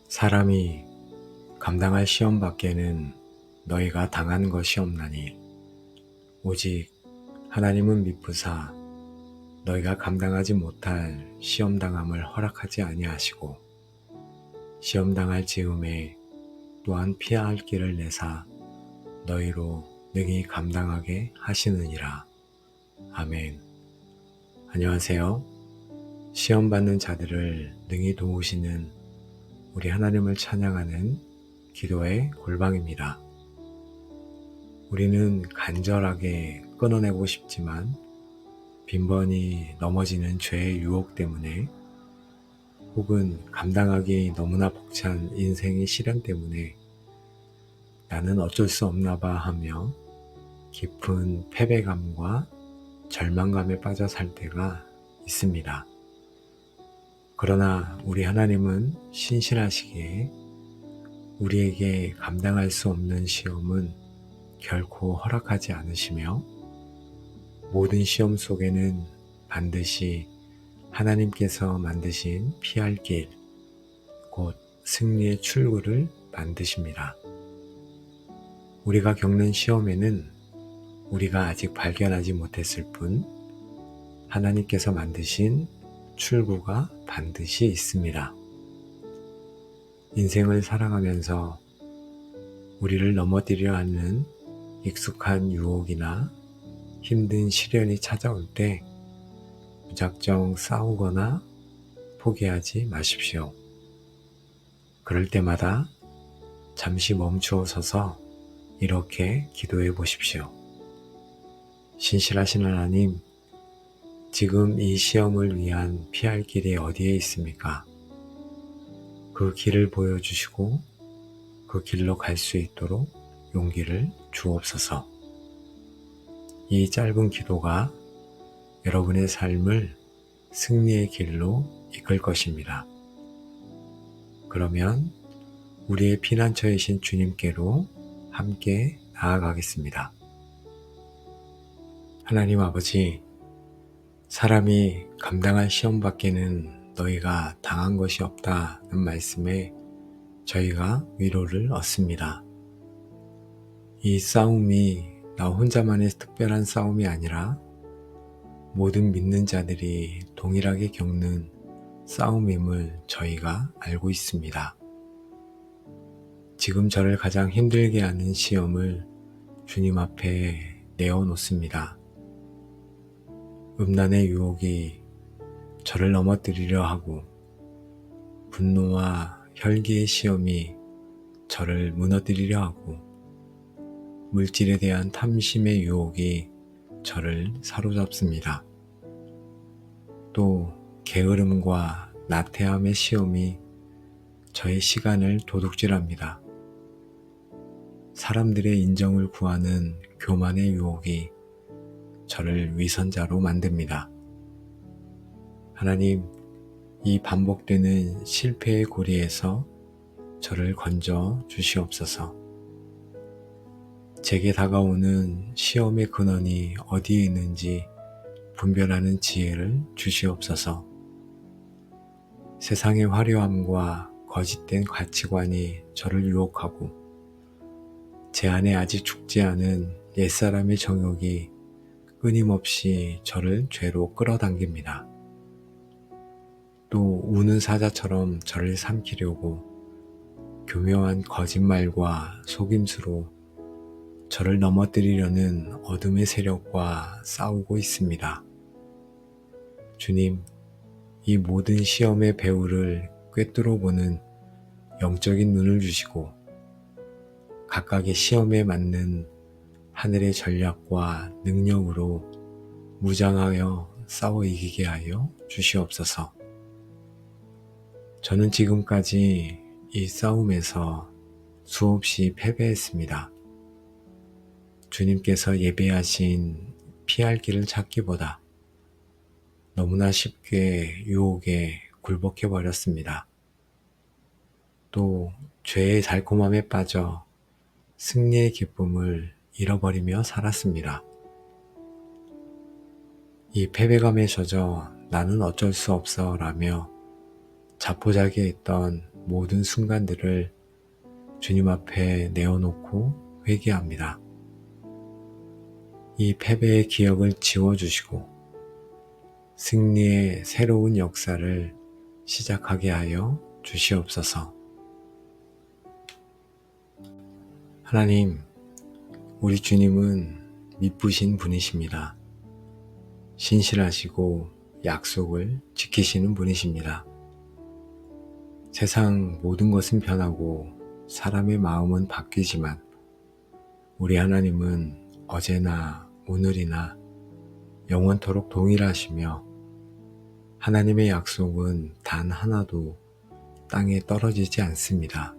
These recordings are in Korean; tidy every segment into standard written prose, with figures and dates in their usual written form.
사람이 감당할 시험 밖에는 너희가 당한 것이 없나니 오직 하나님은 미쁘사 너희가 감당하지 못할 시험 당함을 허락하지 아니하시고 시험 당할 즈음에 또한 피할 길을 내사 너희로 능히 감당하게 하시느니라. 아멘. 안녕하세요. 시험 받는 자들을 능히 도우시는 우리 하나님을 찬양하는 기도의 골방입니다. 우리는 간절하게 끊어내고 싶지만 빈번히 넘어지는 죄의 유혹 때문에 혹은 감당하기 너무나 벅찬 인생의 시련 때문에 나는 어쩔 수 없나 봐 하며 깊은 패배감과 절망감에 빠져 살 때가 있습니다. 그러나 우리 하나님은 신실하시기에 우리에게 감당할 수 없는 시험은 결코 허락하지 않으시며 모든 시험 속에는 반드시 하나님께서 만드신 피할 길, 곧 승리의 출구를 만드십니다. 우리가 겪는 시험에는 우리가 아직 발견하지 못했을 뿐 하나님께서 만드신 출구가 반드시 있습니다. 인생을 살아가면서 우리를 넘어뜨리려 하는 익숙한 유혹이나 힘든 시련이 찾아올 때 무작정 싸우거나 포기하지 마십시오. 그럴 때마다 잠시 멈추어 서서 이렇게 기도해 보십시오. 신실하신 하나님, 지금 이 시험을 위한 피할 길이 어디에 있습니까? 그 길을 보여주시고 그 길로 갈 수 있도록 용기를 주옵소서. 이 짧은 기도가 여러분의 삶을 승리의 길로 이끌 것입니다. 그러면 우리의 피난처이신 주님께로 함께 나아가겠습니다. 하나님 아버지, 사람이 감당할 시험 밖에는 너희가 당한 것이 없다는 말씀에 저희가 위로를 얻습니다. 이 싸움이 나 혼자만의 특별한 싸움이 아니라 모든 믿는 자들이 동일하게 겪는 싸움임을 저희가 알고 있습니다. 지금 저를 가장 힘들게 하는 시험을 주님 앞에 내어놓습니다. 음란의 유혹이 저를 넘어뜨리려 하고 분노와 혈기의 시험이 저를 무너뜨리려 하고 물질에 대한 탐심의 유혹이 저를 사로잡습니다. 또 게으름과 나태함의 시험이 저의 시간을 도둑질합니다. 사람들의 인정을 구하는 교만의 유혹이 저를 위선자로 만듭니다. 하나님, 이 반복되는 실패의 고리에서 저를 건져 주시옵소서. 제게 다가오는 시험의 근원이 어디에 있는지 분별하는 지혜를 주시옵소서. 세상의 화려함과 거짓된 가치관이 저를 유혹하고 제 안에 아직 죽지 않은 옛사람의 정욕이 끊임없이 저를 죄로 끌어당깁니다. 또 우는 사자처럼 저를 삼키려고 교묘한 거짓말과 속임수로 저를 넘어뜨리려는 어둠의 세력과 싸우고 있습니다. 주님, 이 모든 시험의 배후를 꿰뚫어 보는 영적인 눈을 주시고 각각의 시험에 맞는 하늘의 전략과 능력으로 무장하여 싸워 이기게 하여 주시옵소서. 저는 지금까지 이 싸움에서 수없이 패배했습니다. 주님께서 예배하신 피할 길을 찾기보다 너무나 쉽게 유혹에 굴복해 버렸습니다. 또 죄의 달콤함에 빠져 승리의 기쁨을 잃어버리며 살았습니다. 이 패배감에 젖어 나는 어쩔 수 없어 라며 자포자기했던 모든 순간들을 주님 앞에 내어놓고 회개합니다. 이 패배의 기억을 지워주시고 승리의 새로운 역사를 시작하게 하여 주시옵소서. 하나님, 우리 주님은 미쁘신 분이십니다. 신실하시고 약속을 지키시는 분이십니다. 세상 모든 것은 변하고 사람의 마음은 바뀌지만 우리 하나님은 어제나 오늘이나 영원토록 동일하시며 하나님의 약속은 단 하나도 땅에 떨어지지 않습니다.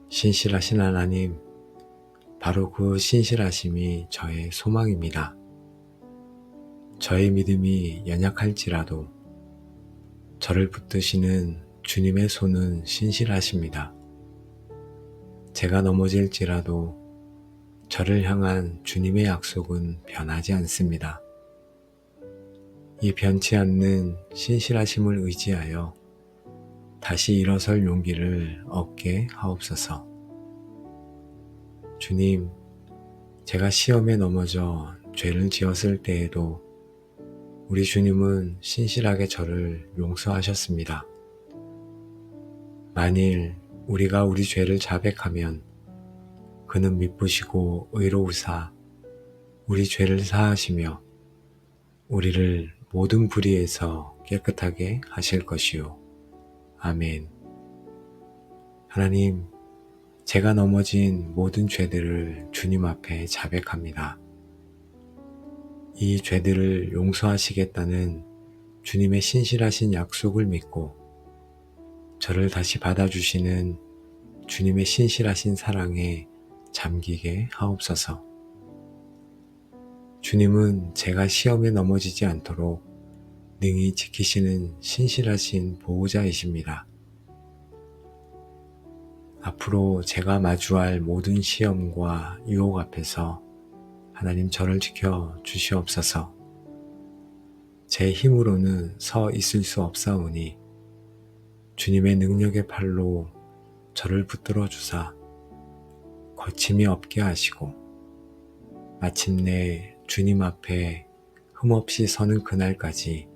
신실하신 하나님, 바로 그 신실하심이 저의 소망입니다. 저의 믿음이 연약할지라도 저를 붙드시는 주님의 손은 신실하십니다. 제가 넘어질지라도 저를 향한 주님의 약속은 변하지 않습니다. 이 변치 않는 신실하심을 의지하여 다시 일어설 용기를 얻게 하옵소서. 주님, 제가 시험에 넘어져 죄를 지었을 때에도 우리 주님은 신실하게 저를 용서하셨습니다. 만일 우리가 우리 죄를 자백하면 그는 미쁘시고 의로우사 우리 죄를 사하시며 우리를 모든 불의에서 깨끗하게 하실 것이요. 아멘. 하나님, 제가 넘어진 모든 죄들을 주님 앞에 자백합니다. 이 죄들을 용서하시겠다는 주님의 신실하신 약속을 믿고 저를 다시 받아주시는 주님의 신실하신 사랑에 잠기게 하옵소서. 주님은 제가 시험에 넘어지지 않도록 능히 지키시는 신실하신 보호자이십니다. 앞으로 제가 마주할 모든 시험과 유혹 앞에서 하나님 저를 지켜 주시옵소서. 제 힘으로는 서 있을 수 없사오니 주님의 능력의 팔로 저를 붙들어 주사 거침이 없게 하시고 마침내 주님 앞에 흠없이 서는 그날까지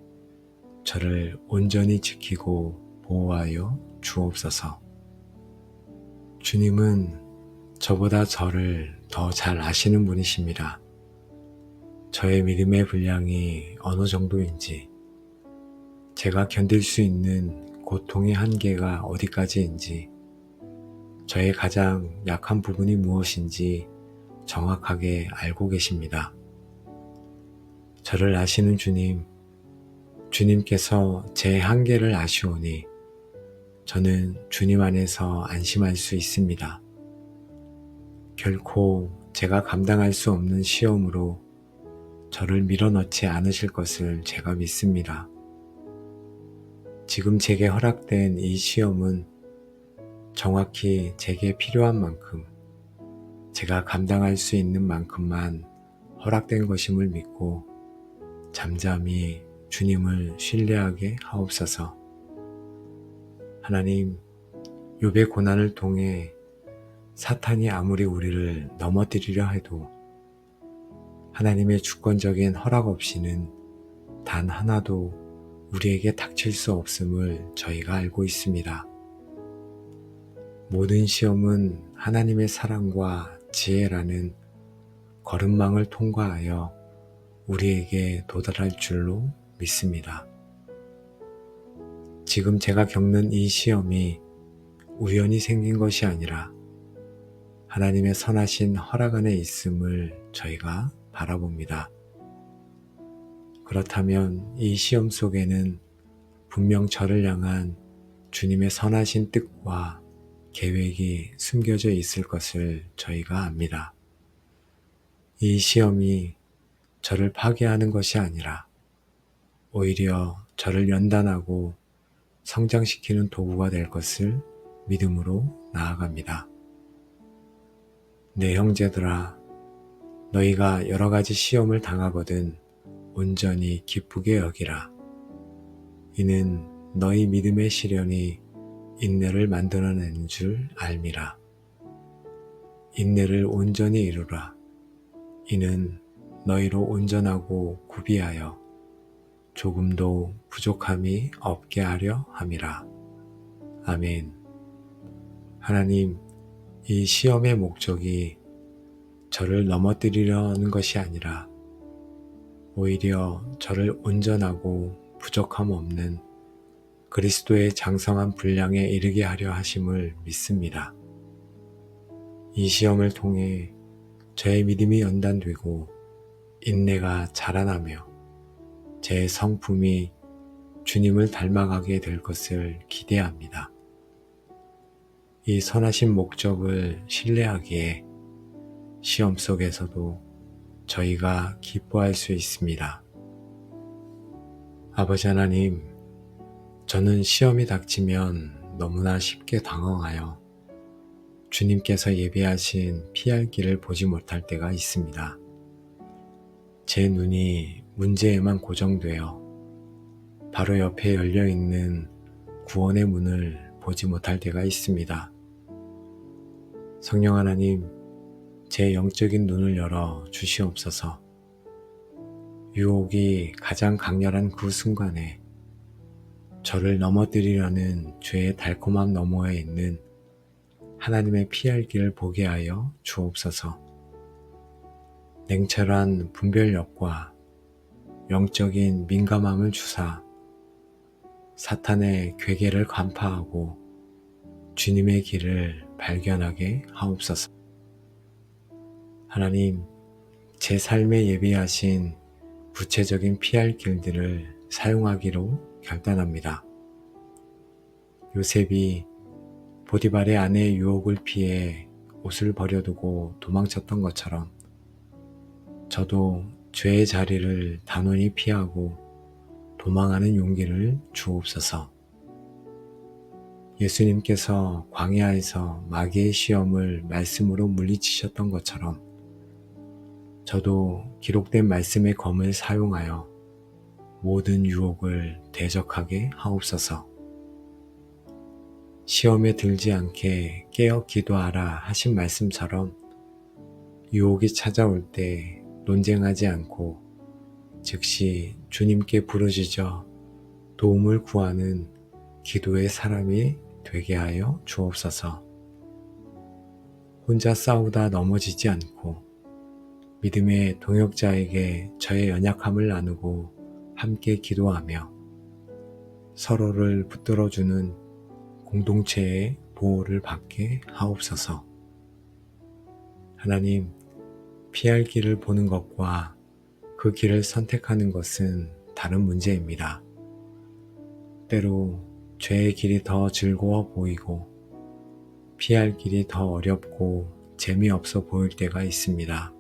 저를 온전히 지키고 보호하여 주옵소서. 주님은 저보다 저를 더 잘 아시는 분이십니다. 저의 믿음의 분량이 어느 정도인지, 제가 견딜 수 있는 고통의 한계가 어디까지인지, 저의 가장 약한 부분이 무엇인지 정확하게 알고 계십니다. 저를 아시는 주님, 주님께서 제 한계를 아시오니 저는 주님 안에서 안심할 수 있습니다. 결코 제가 감당할 수 없는 시험으로 저를 밀어넣지 않으실 것을 제가 믿습니다. 지금 제게 허락된 이 시험은 정확히 제게 필요한 만큼, 제가 감당할 수 있는 만큼만 허락된 것임을 믿고 잠잠히 주님을 신뢰하게 하옵소서. 하나님, 욥의 고난을 통해 사탄이 아무리 우리를 넘어뜨리려 해도 하나님의 주권적인 허락 없이는 단 하나도 우리에게 닥칠 수 없음을 저희가 알고 있습니다. 모든 시험은 하나님의 사랑과 지혜라는 거름망을 통과하여 우리에게 도달할 줄로 믿습니다. 지금 제가 겪는 이 시험이 우연히 생긴 것이 아니라 하나님의 선하신 허락 안에 있음을 저희가 바라봅니다. 그렇다면 이 시험 속에는 분명 저를 향한 주님의 선하신 뜻과 계획이 숨겨져 있을 것을 저희가 압니다. 이 시험이 저를 파괴하는 것이 아니라 오히려 저를 연단하고 성장시키는 도구가 될 것을 믿음으로 나아갑니다. 내 형제들아, 너희가 여러 가지 시험을 당하거든 온전히 기쁘게 여기라. 이는 너희 믿음의 시련이 인내를 만들어내는 줄 알미라. 인내를 온전히 이루라. 이는 너희로 온전하고 구비하여 조금도 부족함이 없게 하려 함이라. 아멘. 하나님, 이 시험의 목적이 저를 넘어뜨리려는 것이 아니라 오히려 저를 온전하고 부족함 없는 그리스도의 장성한 분량에 이르게 하려 하심을 믿습니다. 이 시험을 통해 저의 믿음이 연단되고 인내가 자라나며 제 성품이 주님을 닮아가게 될 것을 기대합니다. 이 선하신 목적을 신뢰하기에 시험 속에서도 저희가 기뻐할 수 있습니다. 아버지 하나님, 저는 시험이 닥치면 너무나 쉽게 당황하여 주님께서 예비하신 피할 길을 보지 못할 때가 있습니다. 제 눈이 문제에만 고정되어 바로 옆에 열려있는 구원의 문을 보지 못할 때가 있습니다. 성령 하나님, 제 영적인 눈을 열어 주시옵소서. 유혹이 가장 강렬한 그 순간에 저를 넘어뜨리려는 죄의 달콤함 너머에 있는 하나님의 피할 길을 보게 하여 주옵소서. 냉철한 분별력과 영적인 민감함을 주사 사탄의 괴계를 간파하고 주님의 길을 발견하게 하옵소서. 하나님, 제 삶에 예비하신 구체적인 피할 길들을 사용하기로 결단합니다. 요셉이 보디발의 아내의 유혹을 피해 옷을 버려두고 도망쳤던 것처럼 저도 죄의 자리를 단호히 피하고 도망하는 용기를 주옵소서. 예수님께서 광야에서 마귀의 시험을 말씀으로 물리치셨던 것처럼 저도 기록된 말씀의 검을 사용하여 모든 유혹을 대적하게 하옵소서. 시험에 들지 않게 깨어 기도하라 하신 말씀처럼 유혹이 찾아올 때 논쟁하지 않고 즉시 주님께 부르짖어 도움을 구하는 기도의 사람이 되게 하여 주옵소서. 혼자 싸우다 넘어지지 않고 믿음의 동역자에게 저의 연약함을 나누고 함께 기도하며 서로를 붙들어주는 공동체의 보호를 받게 하옵소서. 하나님, 피할 길을 보는 것과 그 길을 선택하는 것은 다른 문제입니다. 때로 죄의 길이 더 즐거워 보이고 피할 길이 더 어렵고 재미없어 보일 때가 있습니다.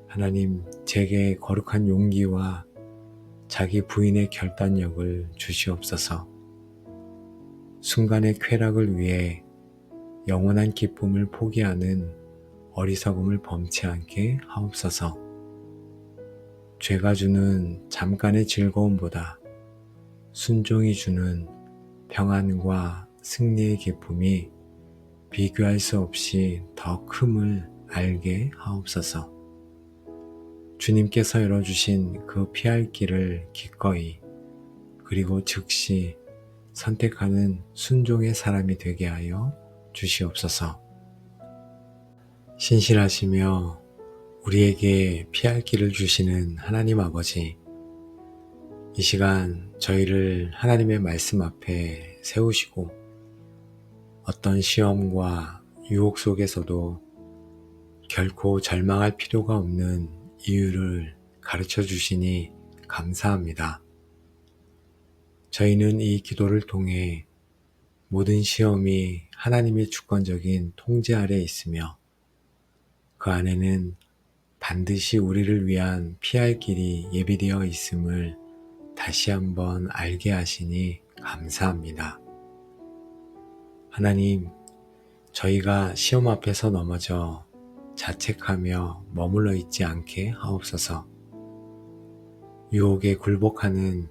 하나님, 제게 거룩한 용기와 자기 부인의 결단력을 주시옵소서. 순간의 쾌락을 위해 영원한 기쁨을 포기하는 어리석음을 범치 않게 하옵소서. 죄가 주는 잠깐의 즐거움보다 순종이 주는 평안과 승리의 기쁨이 비교할 수 없이 더 큼을 알게 하옵소서. 주님께서 열어주신 그 피할 길을 기꺼이 그리고 즉시 선택하는 순종의 사람이 되게 하여 주시옵소서. 신실하시며 우리에게 피할 길을 주시는 하나님 아버지, 이 시간 저희를 하나님의 말씀 앞에 세우시고 어떤 시험과 유혹 속에서도 결코 절망할 필요가 없는 이유를 가르쳐 주시니 감사합니다. 저희는 이 기도를 통해 모든 시험이 하나님의 주권적인 통제 아래 있으며 그 안에는 반드시 우리를 위한 피할 길이 예비되어 있음을 다시 한번 알게 하시니 감사합니다. 하나님, 저희가 시험 앞에서 넘어져 자책하며 머물러 있지 않게 하옵소서. 유혹에 굴복하는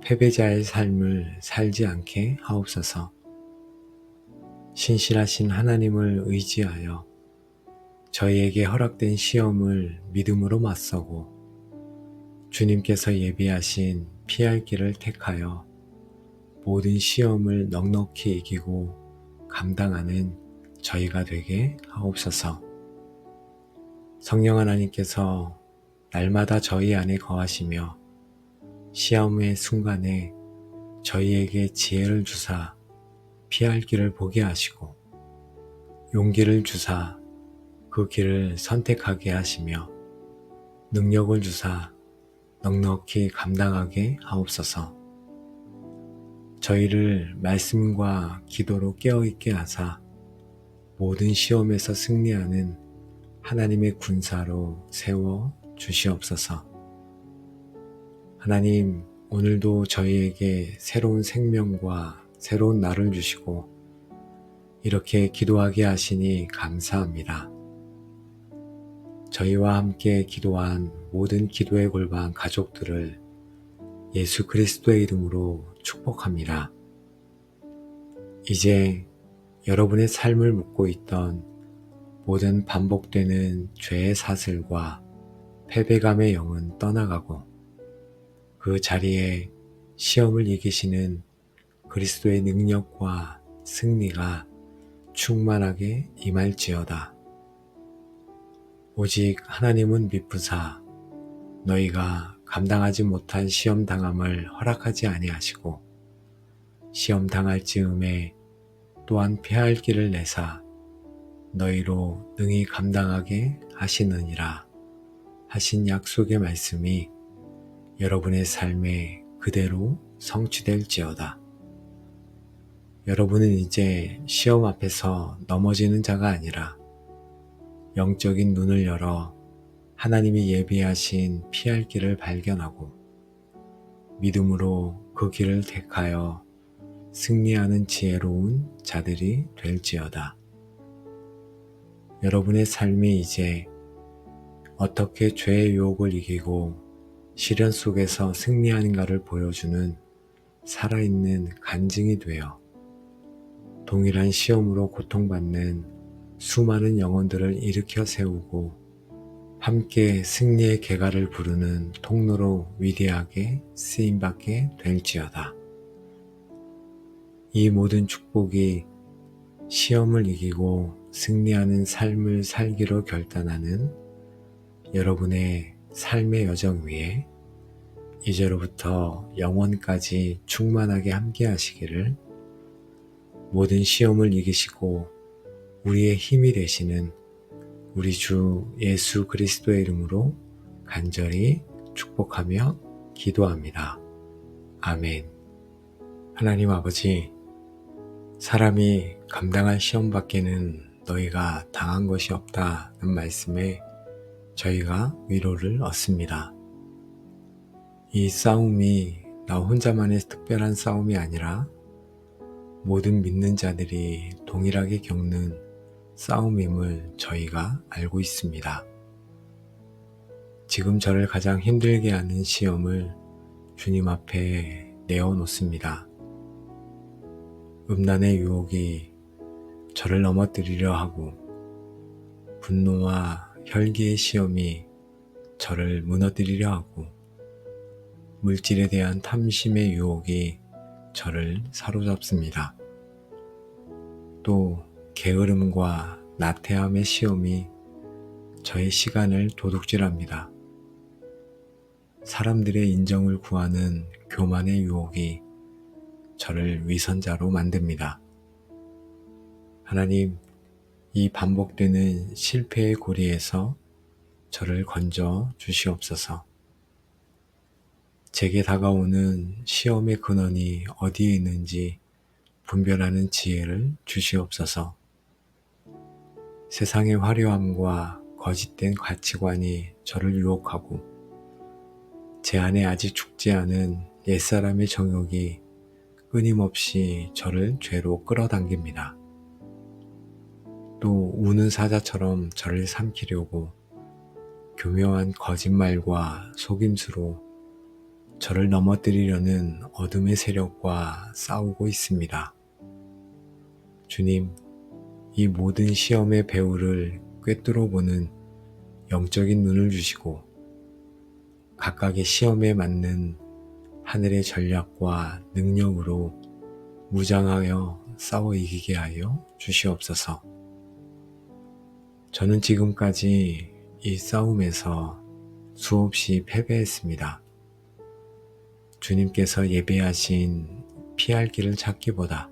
패배자의 삶을 살지 않게 하옵소서. 신실하신 하나님을 의지하여 저희에게 허락된 시험을 믿음으로 맞서고 주님께서 예비하신 피할 길을 택하여 모든 시험을 넉넉히 이기고 감당하는 저희가 되게 하옵소서. 성령 하나님께서 날마다 저희 안에 거하시며 시험의 순간에 저희에게 지혜를 주사 피할 길을 보게 하시고 용기를 주사 그 길을 선택하게 하시며 능력을 주사 넉넉히 감당하게 하옵소서. 저희를 말씀과 기도로 깨어있게 하사 모든 시험에서 승리하는 하나님의 군사로 세워 주시옵소서. 하나님, 오늘도 저희에게 새로운 생명과 새로운 날을 주시고 이렇게 기도하게 하시니 감사합니다. 저희와 함께 기도한 모든 기도의 골방 가족들을 예수 그리스도의 이름으로 축복합니다. 이제 여러분의 삶을 묻고 있던 모든 반복되는 죄의 사슬과 패배감의 영은 떠나가고 그 자리에 시험을 이기시는 그리스도의 능력과 승리가 충만하게 임할지어다. 오직 하나님은 미쁘사 너희가 감당하지 못한 시험 당함을 허락하지 아니하시고 시험 당할 즈음에 또한 피할 길을 내사 너희로 능히 감당하게 하시느니라 하신 약속의 말씀이 여러분의 삶에 그대로 성취될지어다. 여러분은 이제 시험 앞에서 넘어지는 자가 아니라 영적인 눈을 열어 하나님이 예비하신 피할 길을 발견하고 믿음으로 그 길을 택하여 승리하는 지혜로운 자들이 될지어다. 여러분의 삶이 이제 어떻게 죄의 유혹을 이기고 시련 속에서 승리하는가를 보여주는 살아있는 간증이 되어 동일한 시험으로 고통받는 수많은 영혼들을 일으켜 세우고 함께 승리의 계가를 부르는 통로로 위대하게 쓰임받게 될지어다. 이 모든 축복이 시험을 이기고 승리하는 삶을 살기로 결단하는 여러분의 삶의 여정 위에 이제로부터 영원까지 충만하게 함께 하시기를 모든 시험을 이기시고 우리의 힘이 되시는 우리 주 예수 그리스도의 이름으로 간절히 축복하며 기도합니다. 아멘. 하나님 아버지, 사람이 감당할 시험 밖에는 너희가 당한 것이 없다는 말씀에 저희가 위로를 얻습니다. 이 싸움이 나 혼자만의 특별한 싸움이 아니라 모든 믿는 자들이 동일하게 겪는 싸움임을 저희가 알고 있습니다. 지금 저를 가장 힘들게 하는 시험을 주님 앞에 내어놓습니다. 음란의 유혹이 저를 넘어뜨리려 하고 분노와 혈기의 시험이 저를 무너뜨리려 하고 물질에 대한 탐심의 유혹이 저를 사로잡습니다. 또 게으름과 나태함의 시험이 저의 시간을 도둑질합니다. 사람들의 인정을 구하는 교만의 유혹이 저를 위선자로 만듭니다. 하나님, 이 반복되는 실패의 고리에서 저를 건져 주시옵소서. 제게 다가오는 시험의 근원이 어디에 있는지 분별하는 지혜를 주시옵소서. 세상의 화려함과 거짓된 가치관이 저를 유혹하고 제 안에 아직 죽지 않은 옛사람의 정욕이 끊임없이 저를 죄로 끌어당깁니다. 또 우는 사자처럼 저를 삼키려고 교묘한 거짓말과 속임수로 저를 넘어뜨리려는 어둠의 세력과 싸우고 있습니다. 주님, 이 모든 시험의 배후를 꿰뚫어 보는 영적인 눈을 주시고 각각의 시험에 맞는 하늘의 전략과 능력으로 무장하여 싸워 이기게 하여 주시옵소서. 저는 지금까지 이 싸움에서 수없이 패배했습니다. 주님께서 예비하신 피할 길을 찾기보다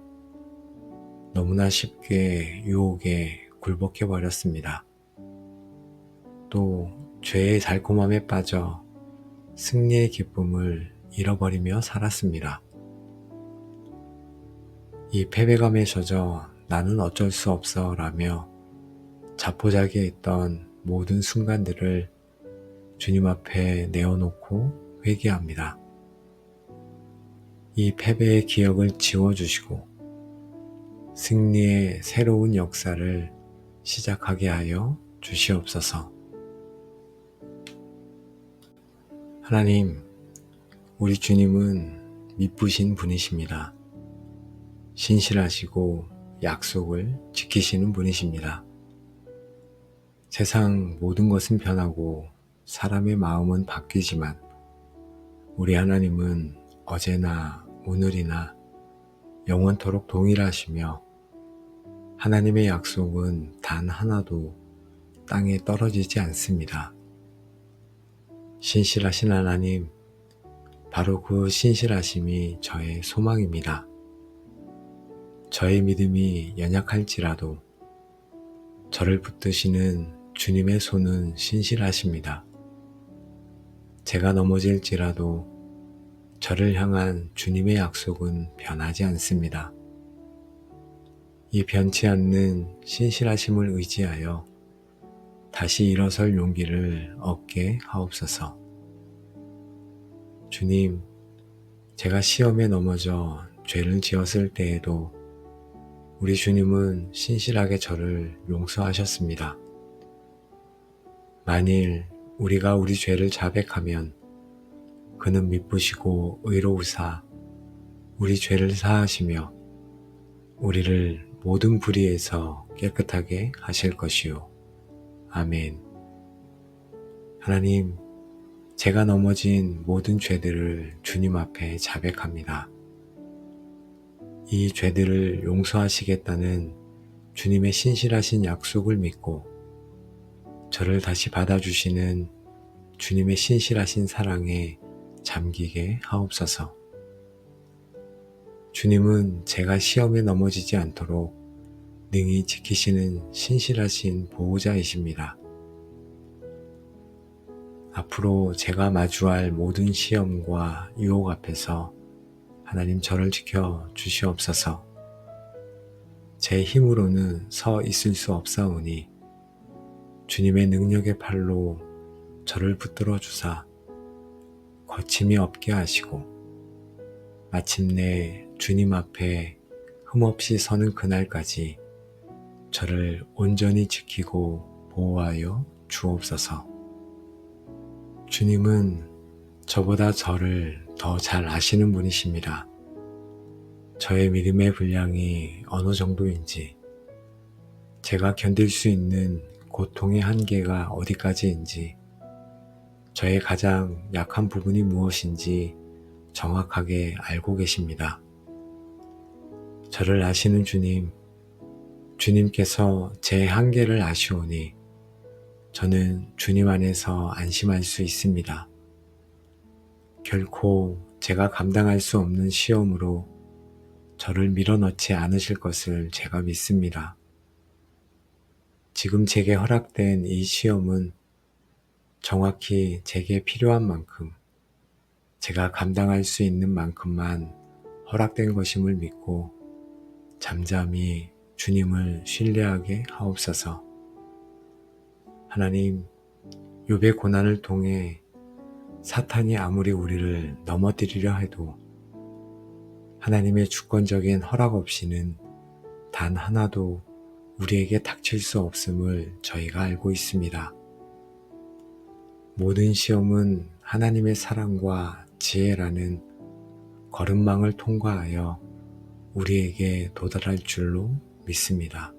너무나 쉽게 유혹에 굴복해 버렸습니다. 또 죄의 달콤함에 빠져 승리의 기쁨을 잃어버리며 살았습니다. 이 패배감에 젖어 나는 어쩔 수 없어 라며 자포자기했던 모든 순간들을 주님 앞에 내어놓고 회개합니다. 이 패배의 기억을 지워주시고 승리의 새로운 역사를 시작하게 하여 주시옵소서. 하나님, 우리 주님은 미쁘신 분이십니다. 신실하시고 약속을 지키시는 분이십니다. 세상 모든 것은 변하고 사람의 마음은 바뀌지만 우리 하나님은 어제나 오늘이나 영원토록 동일하시며 하나님의 약속은 단 하나도 땅에 떨어지지 않습니다. 신실하신 하나님, 바로 그 신실하심이 저의 소망입니다. 저의 믿음이 연약할지라도 저를 붙드시는 주님의 손은 신실하십니다. 제가 넘어질지라도 저를 향한 주님의 약속은 변하지 않습니다. 이 변치 않는 신실하심을 의지하여 다시 일어설 용기를 얻게 하옵소서. 주님, 제가 시험에 넘어져 죄를 지었을 때에도 우리 주님은 신실하게 저를 용서하셨습니다. 만일 우리가 우리 죄를 자백하면 그는 미쁘시고 의로우사 우리 죄를 사하시며 우리를 모든 불의에서 깨끗하게 하실 것이요. 아멘. 하나님, 제가 넘어진 모든 죄들을 주님 앞에 자백합니다. 이 죄들을 용서하시겠다는 주님의 신실하신 약속을 믿고 저를 다시 받아주시는 주님의 신실하신 사랑에 잠기게 하옵소서. 주님은 제가 시험에 넘어지지 않도록 능히 지키시는 신실하신 보호자이십니다. 앞으로 제가 마주할 모든 시험과 유혹 앞에서 하나님 저를 지켜 주시옵소서. 제 힘으로는 서 있을 수 없사오니 주님의 능력의 팔로 저를 붙들어 주사 거침이 없게 하시고 마침내 주님 앞에 흠없이 서는 그날까지 저를 온전히 지키고 보호하여 주옵소서. 주님은 저보다 저를 더 잘 아시는 분이십니다. 저의 믿음의 분량이 어느 정도인지, 제가 견딜 수 있는 고통의 한계가 어디까지인지, 저의 가장 약한 부분이 무엇인지 정확하게 알고 계십니다. 저를 아시는 주님, 주님께서 제 한계를 아시오니 저는 주님 안에서 안심할 수 있습니다. 결코 제가 감당할 수 없는 시험으로 저를 밀어넣지 않으실 것을 제가 믿습니다. 지금 제게 허락된 이 시험은 정확히 제게 필요한 만큼, 제가 감당할 수 있는 만큼만 허락된 것임을 믿고 잠잠히 주님을 신뢰하게 하옵소서. 하나님, 욥의 고난을 통해 사탄이 아무리 우리를 넘어뜨리려 해도 하나님의 주권적인 허락 없이는 단 하나도 우리에게 닥칠 수 없음을 저희가 알고 있습니다. 모든 시험은 하나님의 사랑과 지혜라는 거름망을 통과하여 우리에게 도달할 줄로 믿습니다.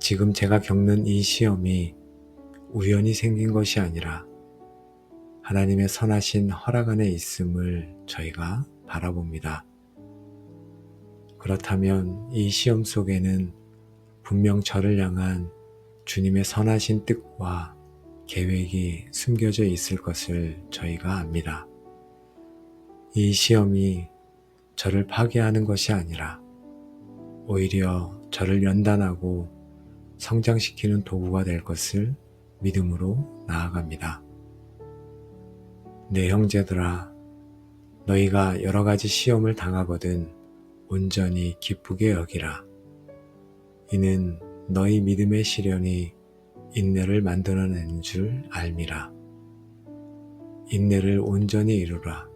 지금 제가 겪는 이 시험이 우연히 생긴 것이 아니라 하나님의 선하신 허락 안에 있음을 저희가 바라봅니다. 그렇다면 이 시험 속에는 분명 저를 향한 주님의 선하신 뜻과 계획이 숨겨져 있을 것을 저희가 압니다. 이 시험이 저를 파괴하는 것이 아니라 오히려 저를 연단하고 성장시키는 도구가 될 것을 믿음으로 나아갑니다. 내 형제들아, 너희가 여러 가지 시험을 당하거든 온전히 기쁘게 여기라. 이는 너희 믿음의 시련이 인내를 만들어내는 줄 알미라. 인내를 온전히 이루라.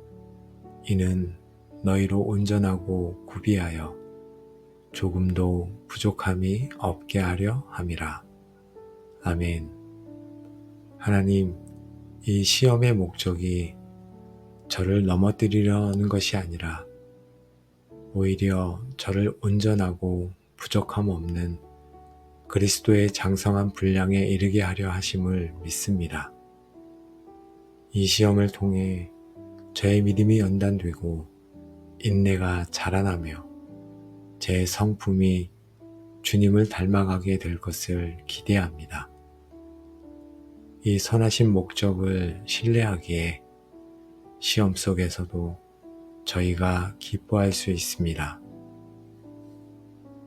이는 너희로 온전하고 구비하여 조금도 부족함이 없게 하려 함이라. 아멘. 하나님, 이 시험의 목적이 저를 넘어뜨리려는 것이 아니라 오히려 저를 온전하고 부족함 없는 그리스도의 장성한 분량에 이르게 하려 하심을 믿습니다. 이 시험을 통해 저의 믿음이 연단되고 인내가 자라나며 제 성품이 주님을 닮아가게 될 것을 기대합니다. 이 선하신 목적을 신뢰하기에 시험 속에서도 저희가 기뻐할 수 있습니다.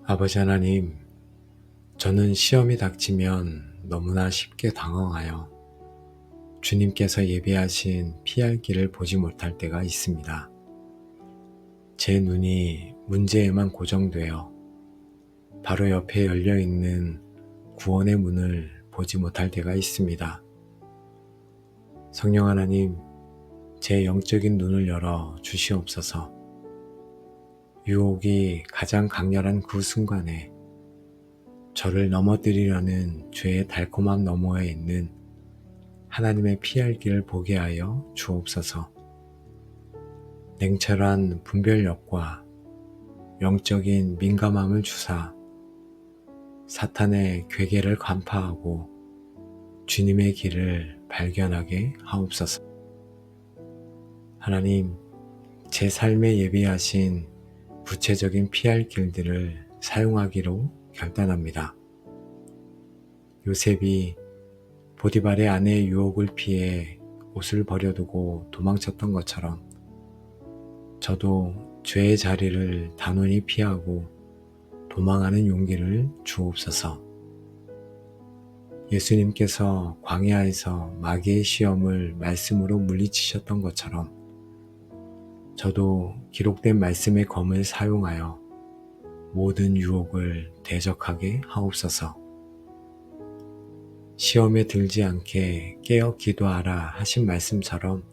아버지 하나님, 저는 시험이 닥치면 너무나 쉽게 당황하여 주님께서 예비하신 피할 길을 보지 못할 때가 있습니다. 제 눈이 문제에만 고정되어 바로 옆에 열려있는 구원의 문을 보지 못할 때가 있습니다. 성령 하나님, 제 영적인 눈을 열어 주시옵소서. 유혹이 가장 강렬한 그 순간에 저를 넘어뜨리려는 죄의 달콤함 너머에 있는 하나님의 피할 길을 보게 하여 주옵소서. 냉철한 분별력과 영적인 민감함을 주사 사탄의 괴계를 간파하고 주님의 길을 발견하게 하옵소서. 하나님, 제 삶에 예비하신 구체적인 피할 길들을 사용하기로 결단합니다. 요셉이 보디발의 아내의 유혹을 피해 옷을 버려두고 도망쳤던 것처럼 저도 죄의 자리를 단호히 피하고 도망하는 용기를 주옵소서. 예수님께서 광야에서 마귀의 시험을 말씀으로 물리치셨던 것처럼 저도 기록된 말씀의 검을 사용하여 모든 유혹을 대적하게 하옵소서. 시험에 들지 않게 깨어 기도하라 하신 말씀처럼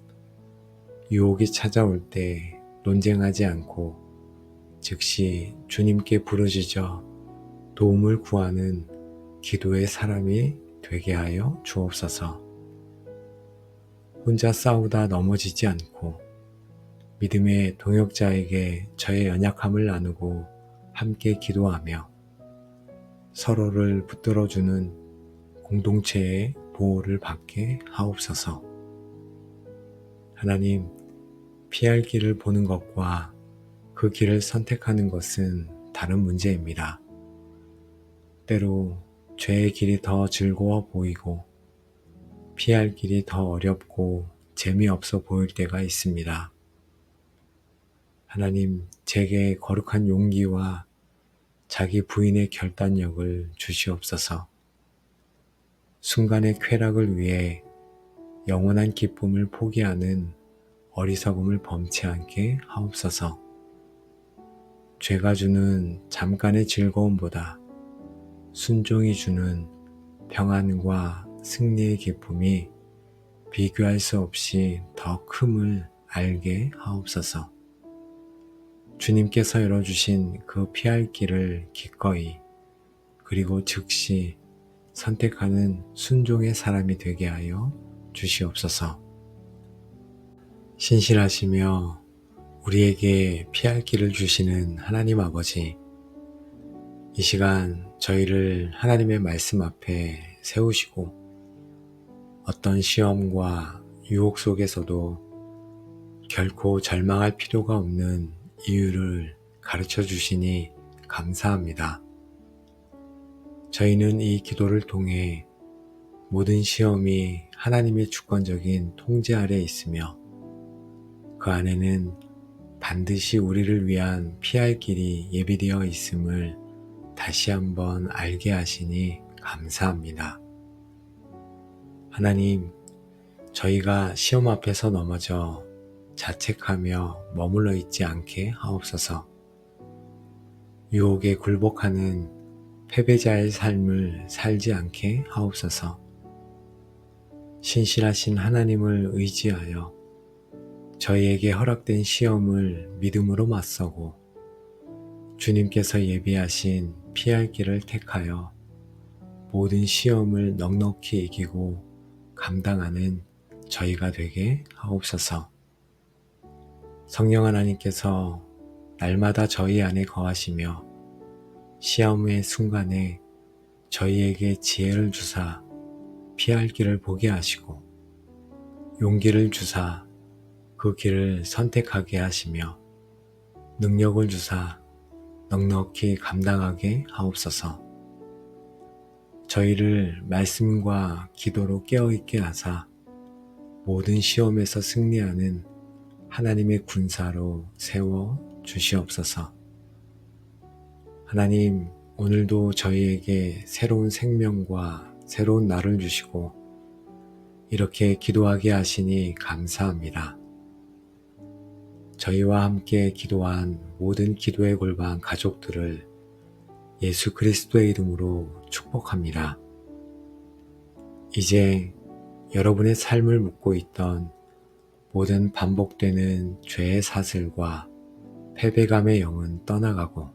유혹이 찾아올 때 논쟁하지 않고 즉시 주님께 부르짖어 도움을 구하는 기도의 사람이 되게 하여 주옵소서. 혼자 싸우다 넘어지지 않고 믿음의 동역자에게 저의 연약함을 나누고 함께 기도하며 서로를 붙들어주는 공동체의 보호를 받게 하옵소서. 하나님, 피할 길을 보는 것과 그 길을 선택하는 것은 다른 문제입니다. 때로 죄의 길이 더 즐거워 보이고 피할 길이 더 어렵고 재미없어 보일 때가 있습니다. 하나님, 제게 거룩한 용기와 자기 부인의 결단력을 주시옵소서. 순간의 쾌락을 위해 영원한 기쁨을 포기하는 어리석음을 범치 않게 하옵소서. 죄가 주는 잠깐의 즐거움보다 순종이 주는 평안과 승리의 기쁨이 비교할 수 없이 더 큼을 알게 하옵소서. 주님께서 열어주신 그 피할 길을 기꺼이 그리고 즉시 선택하는 순종의 사람이 되게 하여 주시옵소서. 신실하시며 우리에게 피할 길을 주시는 하나님 아버지, 이 시간 저희를 하나님의 말씀 앞에 세우시고 어떤 시험과 유혹 속에서도 결코 절망할 필요가 없는 이유를 가르쳐 주시니 감사합니다. 저희는 이 기도를 통해 모든 시험이 하나님의 주권적인 통제 아래 있으며 그 안에는 반드시 우리를 위한 피할 길이 예비되어 있음을 다시 한번 알게 하시니 감사합니다. 하나님, 저희가 시험 앞에서 넘어져 자책하며 머물러 있지 않게 하옵소서. 유혹에 굴복하는 패배자의 삶을 살지 않게 하옵소서. 신실하신 하나님을 의지하여 저희에게 허락된 시험을 믿음으로 맞서고 주님께서 예비하신 피할 길을 택하여 모든 시험을 넉넉히 이기고 감당하는 저희가 되게 하옵소서. 성령 하나님께서 날마다 저희 안에 거하시며 시험의 순간에 저희에게 지혜를 주사 피할 길을 보게 하시고 용기를 주사 그 길을 선택하게 하시며 능력을 주사 넉넉히 감당하게 하옵소서. 저희를 말씀과 기도로 깨어있게 하사 모든 시험에서 승리하는 하나님의 군사로 세워 주시옵소서. 하나님, 오늘도 저희에게 새로운 생명과 새로운 날을 주시고 이렇게 기도하게 하시니 감사합니다. 저희와 함께 기도한 모든 기도의 골방 가족들을 예수 그리스도의 이름으로 축복합니다. 이제 여러분의 삶을 묻고 있던 모든 반복되는 죄의 사슬과 패배감의 영은 떠나가고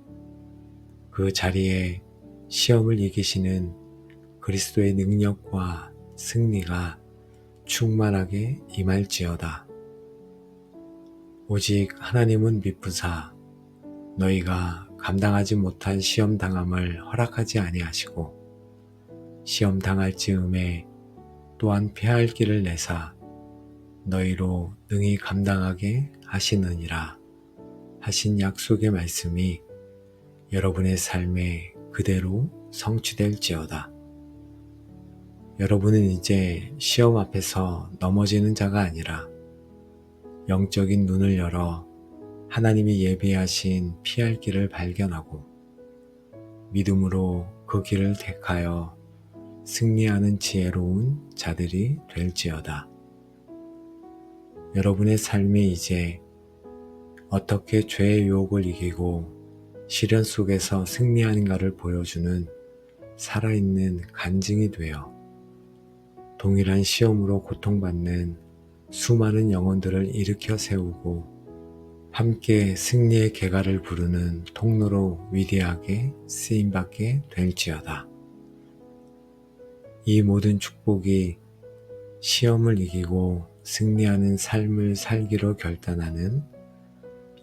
그 자리에 시험을 이기시는 그리스도의 능력과 승리가 충만하게 임할지어다. 오직 하나님은 미쁘사 너희가 감당하지 못한 시험 당함을 허락하지 아니하시고 시험 당할 즈음에 또한 피할 길을 내사 너희로 능히 감당하게 하시느니라 하신 약속의 말씀이 여러분의 삶에 그대로 성취될지어다. 여러분은 이제 시험 앞에서 넘어지는 자가 아니라 영적인 눈을 열어 하나님이 예비하신 피할 길을 발견하고 믿음으로 그 길을 택하여 승리하는 지혜로운 자들이 될지어다. 여러분의 삶이 이제 어떻게 죄의 유혹을 이기고 시련 속에서 승리하는가를 보여주는 살아있는 간증이 되어 동일한 시험으로 고통받는 수많은 영혼들을 일으켜 세우고 함께 승리의 계가를 부르는 통로로 위대하게 쓰임받게 될지어다. 이 모든 축복이 시험을 이기고 승리하는 삶을 살기로 결단하는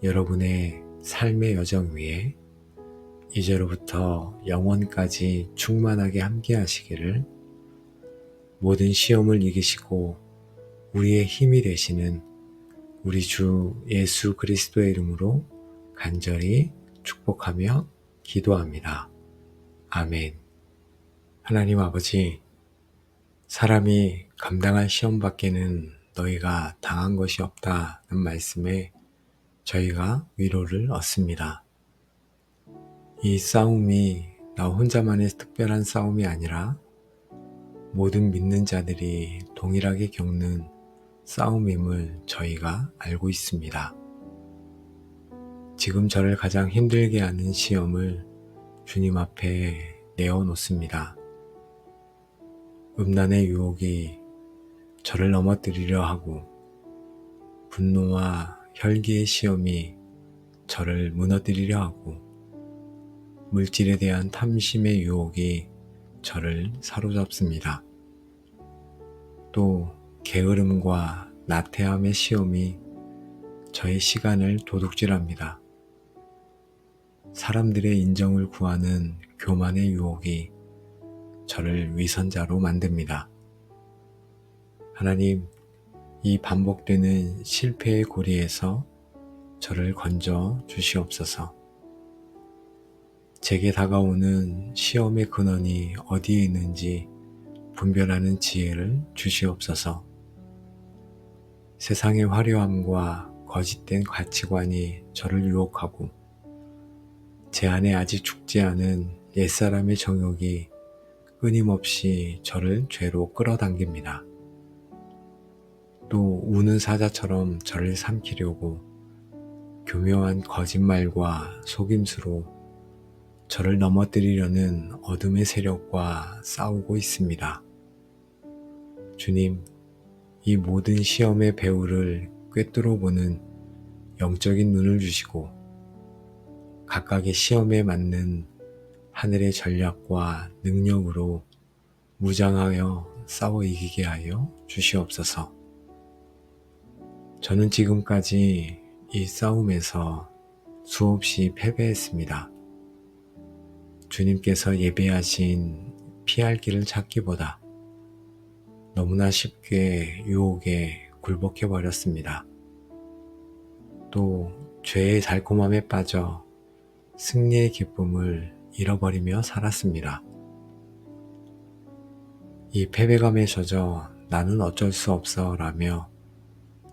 여러분의 삶의 여정 위에 이제로부터 영원까지 충만하게 함께 하시기를 모든 시험을 이기시고 우리의 힘이 되시는 우리 주 예수 그리스도의 이름으로 간절히 축복하며 기도합니다. 아멘. 하나님 아버지, 사람이 감당할 시험 밖에는 너희가 당한 것이 없다는 말씀에 저희가 위로를 얻습니다. 이 싸움이 나 혼자만의 특별한 싸움이 아니라 모든 믿는 자들이 동일하게 겪는 싸움임을 저희가 알고 있습니다. 지금 저를 가장 힘들게 하는 시험을 주님 앞에 내어놓습니다. 음란의 유혹이 저를 넘어뜨리려 하고 분노와 혈기의 시험이 저를 무너뜨리려 하고 물질에 대한 탐심의 유혹이 저를 사로잡습니다. 또 게으름과 나태함의 시험이 저의 시간을 도둑질합니다. 사람들의 인정을 구하는 교만의 유혹이 저를 위선자로 만듭니다. 하나님, 이 반복되는 실패의 고리에서 저를 건져 주시옵소서. 제게 다가오는 시험의 근원이 어디에 있는지 분별하는 지혜를 주시옵소서. 세상의 화려함과 거짓된 가치관이 저를 유혹하고 제 안에 아직 죽지 않은 옛사람의 정욕이 끊임없이 저를 죄로 끌어당깁니다. 또 우는 사자처럼 저를 삼키려고 교묘한 거짓말과 속임수로 저를 넘어뜨리려는 어둠의 세력과 싸우고 있습니다. 주님, 이 모든 시험의 배후를 꿰뚫어 보는 영적인 눈을 주시고 각각의 시험에 맞는 하늘의 전략과 능력으로 무장하여 싸워 이기게 하여 주시옵소서. 저는 지금까지 이 싸움에서 수없이 패배했습니다. 주님께서 예배하신 피할 길을 찾기보다 너무나 쉽게 유혹에 굴복해 버렸습니다. 또 죄의 달콤함에 빠져 승리의 기쁨을 잃어버리며 살았습니다. 이 패배감에 젖어 나는 어쩔 수 없어 라며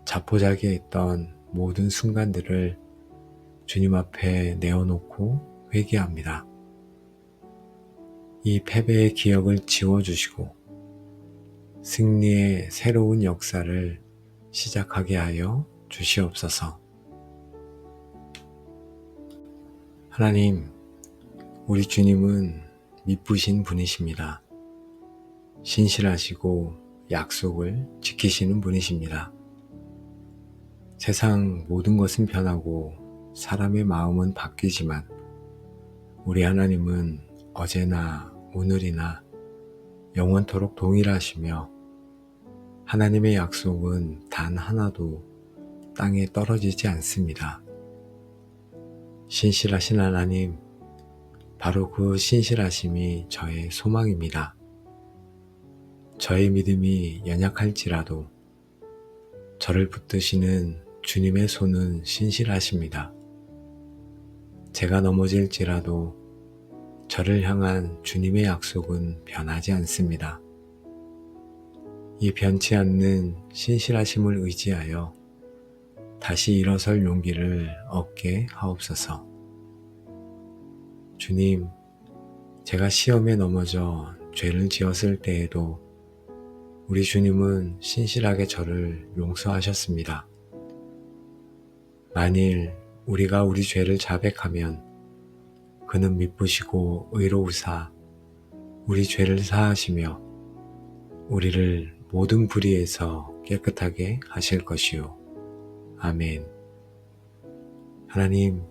자포자기했던 모든 순간들을 주님 앞에 내어놓고 회개합니다. 이 패배의 기억을 지워주시고 승리의 새로운 역사를 시작하게 하여 주시옵소서. 하나님, 우리 주님은 미쁘신 분이십니다. 신실하시고 약속을 지키시는 분이십니다. 세상 모든 것은 변하고 사람의 마음은 바뀌지만 우리 하나님은 어제나 오늘이나 영원토록 동일하시며 하나님의 약속은 단 하나도 땅에 떨어지지 않습니다. 신실하신 하나님, 바로 그 신실하심이 저의 소망입니다. 저의 믿음이 연약할지라도 저를 붙드시는 주님의 손은 신실하십니다. 제가 넘어질지라도 저를 향한 주님의 약속은 변하지 않습니다. 이 변치 않는 신실하심을 의지하여 다시 일어설 용기를 얻게 하옵소서. 주님, 제가 시험에 넘어져 죄를 지었을 때에도 우리 주님은 신실하게 저를 용서하셨습니다. 만일 우리가 우리 죄를 자백하면 그는 미쁘시고 의로우사 우리 죄를 사하시며 우리를 모든 불의에서 깨끗하게 하실 것이요. 아멘. 하나님,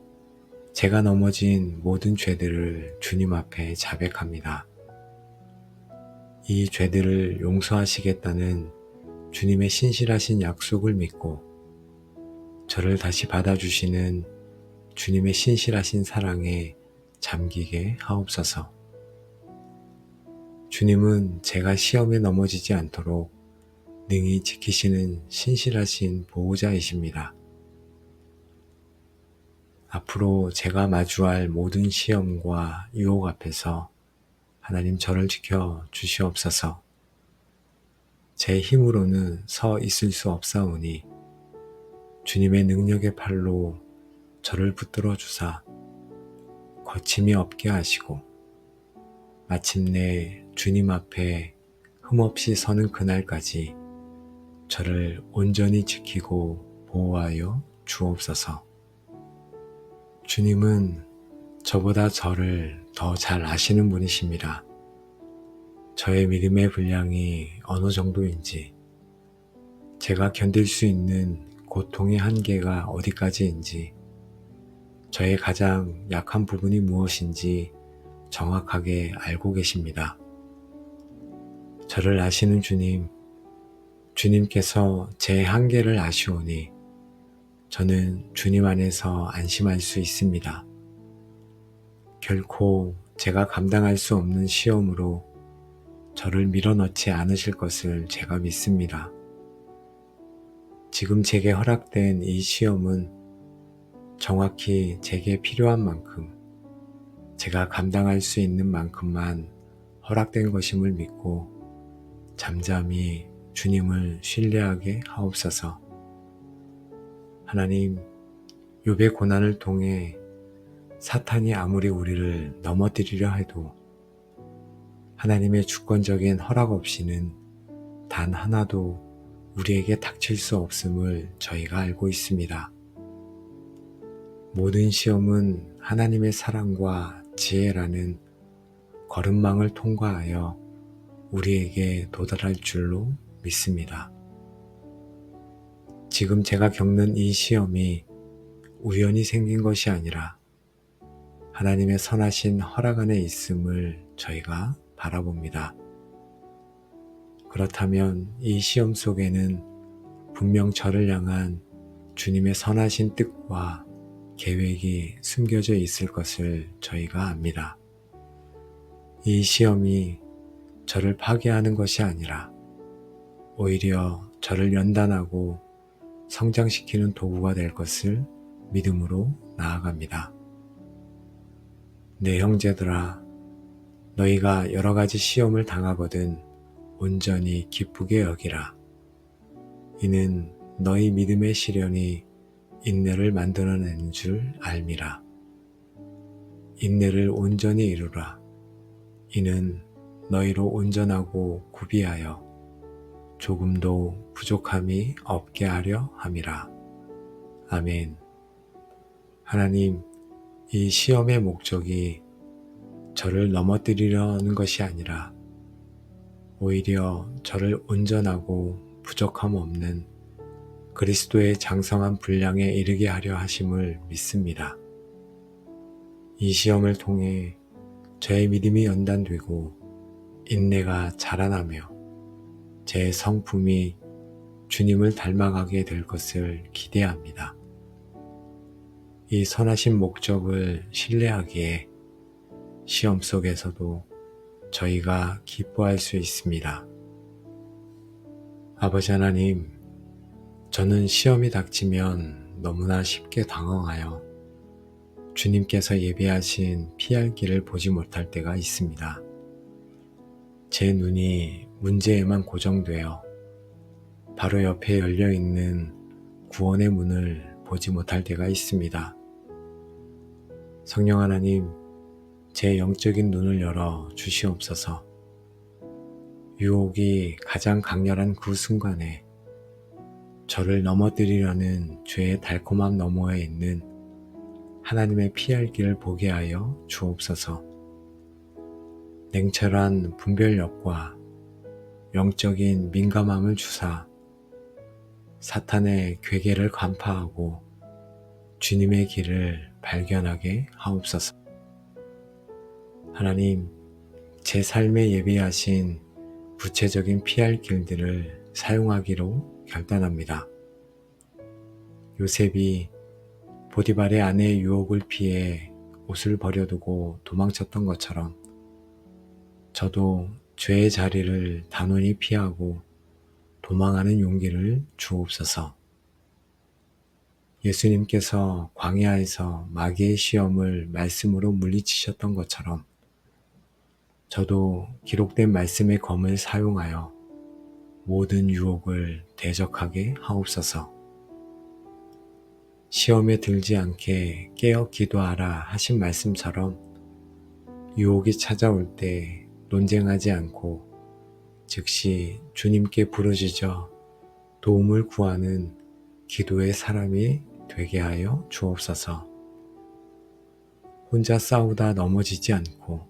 제가 넘어진 모든 죄들을 주님 앞에 자백합니다. 이 죄들을 용서하시겠다는 주님의 신실하신 약속을 믿고 저를 다시 받아주시는 주님의 신실하신 사랑에 잠기게 하옵소서. 주님은 제가 시험에 넘어지지 않도록 능히 지키시는 신실하신 보호자이십니다. 앞으로 제가 마주할 모든 시험과 유혹 앞에서 하나님 저를 지켜 주시옵소서. 제 힘으로는 서 있을 수 없사오니 주님의 능력의 팔로 저를 붙들어 주사 거침이 없게 하시고 마침내 주님 앞에 흠없이 서는 그날까지 저를 온전히 지키고 보호하여 주옵소서. 주님은 저보다 저를 더 잘 아시는 분이십니다. 저의 믿음의 분량이 어느 정도인지, 제가 견딜 수 있는 고통의 한계가 어디까지인지, 저의 가장 약한 부분이 무엇인지 정확하게 알고 계십니다. 저를 아시는 주님, 주님께서 제 한계를 아시오니 저는 주님 안에서 안심할 수 있습니다. 결코 제가 감당할 수 없는 시험으로 저를 밀어넣지 않으실 것을 제가 믿습니다. 지금 제게 허락된 이 시험은 정확히 제게 필요한 만큼, 제가 감당할 수 있는 만큼만 허락된 것임을 믿고 잠잠히 주님을 신뢰하게 하옵소서. 하나님, 욥의 고난을 통해 사탄이 아무리 우리를 넘어뜨리려 해도 하나님의 주권적인 허락 없이는 단 하나도 우리에게 닥칠 수 없음을 저희가 알고 있습니다. 모든 시험은 하나님의 사랑과 지혜라는 거름망을 통과하여 우리에게 도달할 줄로 믿습니다. 지금 제가 겪는 이 시험이 우연히 생긴 것이 아니라 하나님의 선하신 허락 안에 있음을 저희가 바라봅니다. 그렇다면 이 시험 속에는 분명 저를 향한 주님의 선하신 뜻과 계획이 숨겨져 있을 것을 저희가 압니다. 이 시험이 저를 파괴하는 것이 아니라 오히려 저를 연단하고 성장시키는 도구가 될 것을 믿음으로 나아갑니다. 내 형제들아, 너희가 여러 가지 시험을 당하거든 온전히 기쁘게 여기라. 이는 너희 믿음의 시련이 인내를 만들어내는 줄 알미라. 인내를 온전히 이루라. 이는 너희로 온전하고 구비하여 조금도 부족함이 없게 하려 함이라. 아멘. 하나님, 이 시험의 목적이 저를 넘어뜨리려는 것이 아니라 오히려 저를 온전하고 부족함 없는 그리스도의 장성한 분량에 이르게 하려 하심을 믿습니다. 이 시험을 통해 저의 믿음이 연단되고 인내가 자라나며 제 성품이 주님을 닮아가게 될 것을 기대합니다. 이 선하신 목적을 신뢰하기에 시험 속에서도 저희가 기뻐할 수 있습니다. 아버지 하나님, 저는 시험이 닥치면 너무나 쉽게 당황하여 주님께서 예비하신 피할 길을 보지 못할 때가 있습니다. 제 눈이 문제에만 고정되어 바로 옆에 열려있는 구원의 문을 보지 못할 때가 있습니다. 성령 하나님, 제 영적인 눈을 열어 주시옵소서. 유혹이 가장 강렬한 그 순간에 저를 넘어뜨리려는 죄의 달콤함 너머에 있는 하나님의 피할 길을 보게 하여 주옵소서. 냉철한 분별력과 영적인 민감함을 주사 사탄의 괴계를 간파하고 주님의 길을 발견하게 하옵소서. 하나님, 제 삶에 예비하신 구체적인 피할 길들을 사용하기로 결단합니다. 요셉이 보디발의 아내의 유혹을 피해 옷을 버려두고 도망쳤던 것처럼 저도 죄의 자리를 단호히 피하고 도망하는 용기를 주옵소서. 예수님께서 광야에서 마귀의 시험을 말씀으로 물리치셨던 것처럼 저도 기록된 말씀의 검을 사용하여 모든 유혹을 대적하게 하옵소서. 시험에 들지 않게 깨어 기도하라 하신 말씀처럼 유혹이 찾아올 때 논쟁하지 않고 즉시 주님께 부르짖어 도움을 구하는 기도의 사람이 되게 하여 주옵소서. 혼자 싸우다 넘어지지 않고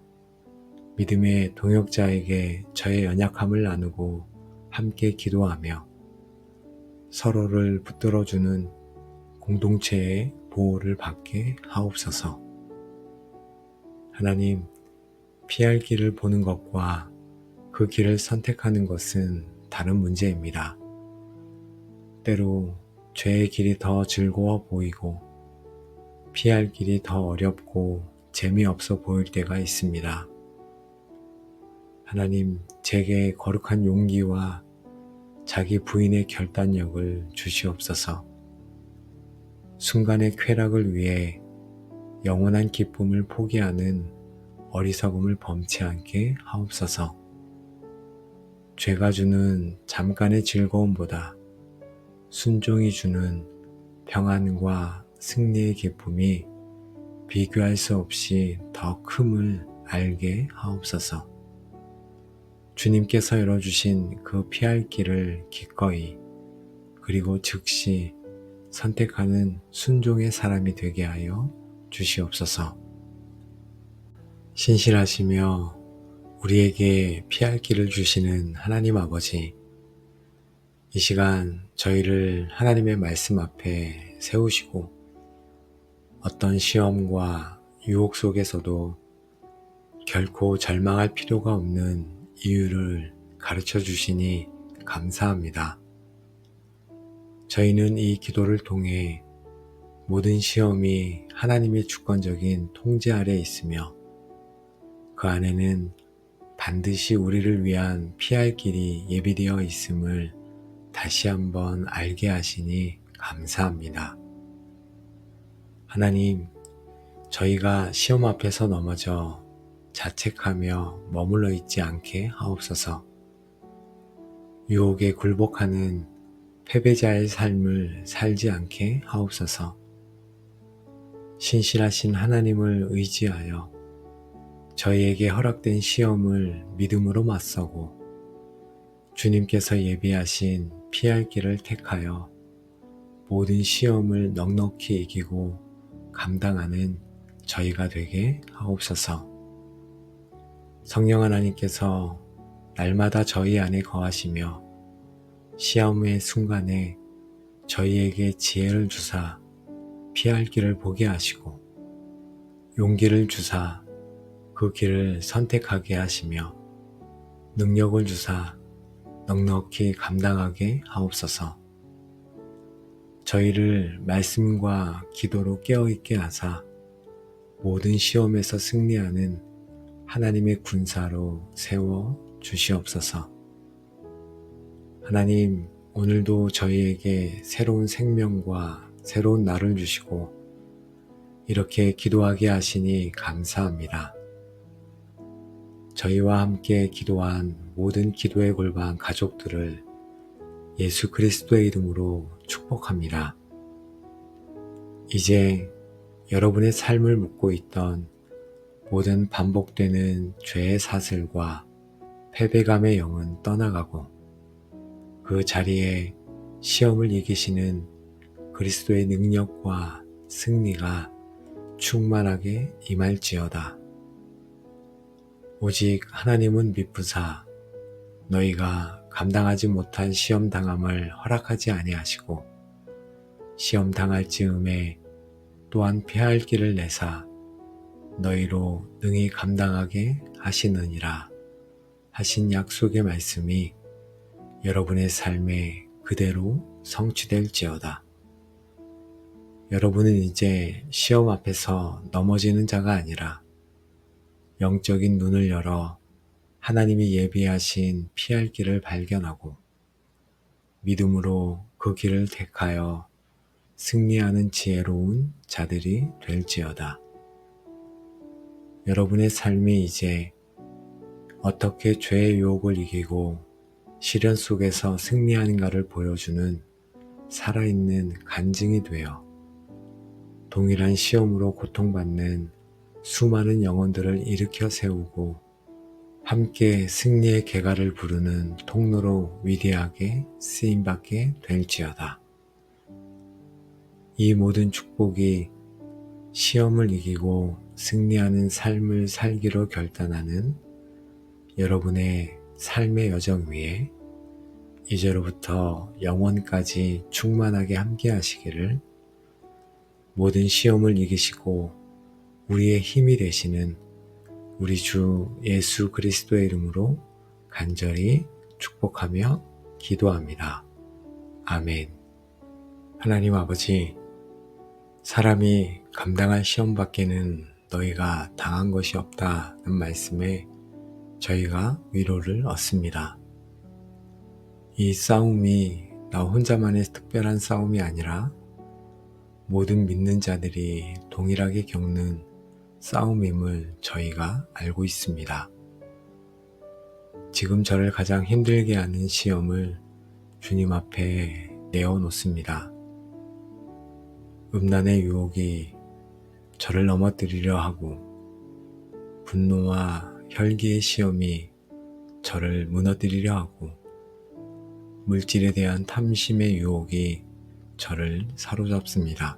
믿음의 동역자에게 저의 연약함을 나누고 함께 기도하며 서로를 붙들어주는 공동체의 보호를 받게 하옵소서. 하나님, 피할 길을 보는 것과 그 길을 선택하는 것은 다른 문제입니다. 때로 죄의 길이 더 즐거워 보이고 피할 길이 더 어렵고 재미없어 보일 때가 있습니다. 하나님, 제게 거룩한 용기와 자기 부인의 결단력을 주시옵소서. 순간의 쾌락을 위해 영원한 기쁨을 포기하는 어리석음을 범치 않게 하옵소서. 죄가 주는 잠깐의 즐거움보다 순종이 주는 평안과 승리의 기쁨이 비교할 수 없이 더 큼을 알게 하옵소서. 주님께서 열어주신 그 피할 길을 기꺼이 그리고 즉시 선택하는 순종의 사람이 되게 하여 주시옵소서. 신실하시며 우리에게 피할 길을 주시는 하나님 아버지, 이 시간 저희를 하나님의 말씀 앞에 세우시고 어떤 시험과 유혹 속에서도 결코 절망할 필요가 없는 이유를 가르쳐 주시니 감사합니다. 저희는 이 기도를 통해 모든 시험이 하나님의 주권적인 통제 아래 있으며 그 안에는 반드시 우리를 위한 피할 길이 예비되어 있음을 다시 한번 알게 하시니 감사합니다. 하나님, 저희가 시험 앞에서 넘어져 자책하며 머물러 있지 않게 하옵소서. 유혹에 굴복하는 패배자의 삶을 살지 않게 하옵소서. 신실하신 하나님을 의지하여 저희에게 허락된 시험을 믿음으로 맞서고 주님께서 예비하신 피할 길을 택하여 모든 시험을 넉넉히 이기고 감당하는 저희가 되게 하옵소서. 성령 하나님께서 날마다 저희 안에 거하시며 시험의 순간에 저희에게 지혜를 주사 피할 길을 보게 하시고 용기를 주사 그 길을 선택하게 하시며 능력을 주사 넉넉히 감당하게 하옵소서. 저희를 말씀과 기도로 깨어있게 하사 모든 시험에서 승리하는 하나님의 군사로 세워 주시옵소서. 하나님, 오늘도 저희에게 새로운 생명과 새로운 날을 주시고 이렇게 기도하게 하시니 감사합니다. 저희와 함께 기도한 모든 기도의 골방 가족들을 예수 그리스도의 이름으로 축복합니다. 이제 여러분의 삶을 묻고 있던 모든 반복되는 죄의 사슬과 패배감의 영은 떠나가고 그 자리에 시험을 이기시는 그리스도의 능력과 승리가 충만하게 임할지어다. 오직 하나님은 미쁘사 너희가 감당하지 못한 시험 당함을 허락하지 아니하시고 시험 당할 즈음에 또한 피할 길을 내사 너희로 능히 감당하게 하시느니라 하신 약속의 말씀이 여러분의 삶에 그대로 성취될지어다. 여러분은 이제 시험 앞에서 넘어지는 자가 아니라 영적인 눈을 열어 하나님이 예비하신 피할 길을 발견하고 믿음으로 그 길을 택하여 승리하는 지혜로운 자들이 될지어다. 여러분의 삶이 이제 어떻게 죄의 유혹을 이기고 시련 속에서 승리하는가를 보여주는 살아있는 간증이 되어 동일한 시험으로 고통받는 수많은 영혼들을 일으켜 세우고 함께 승리의 계가를 부르는 통로로 위대하게 쓰임받게 될지어다. 이 모든 축복이 시험을 이기고 승리하는 삶을 살기로 결단하는 여러분의 삶의 여정 위에 이제로부터 영원까지 충만하게 함께 하시기를 모든 시험을 이기시고 우리의 힘이 되시는 우리 주 예수 그리스도의 이름으로 간절히 축복하며 기도합니다. 아멘. 하나님 아버지, 사람이 감당할 시험 밖에는 너희가 당한 것이 없다는 말씀에 저희가 위로를 얻습니다. 이 싸움이 나 혼자만의 특별한 싸움이 아니라 모든 믿는 자들이 동일하게 겪는 싸움임을 저희가 알고 있습니다. 지금 저를 가장 힘들게 하는 시험을 주님 앞에 내어놓습니다. 음란의 유혹이 저를 넘어뜨리려 하고 분노와 혈기의 시험이 저를 무너뜨리려 하고 물질에 대한 탐심의 유혹이 저를 사로잡습니다.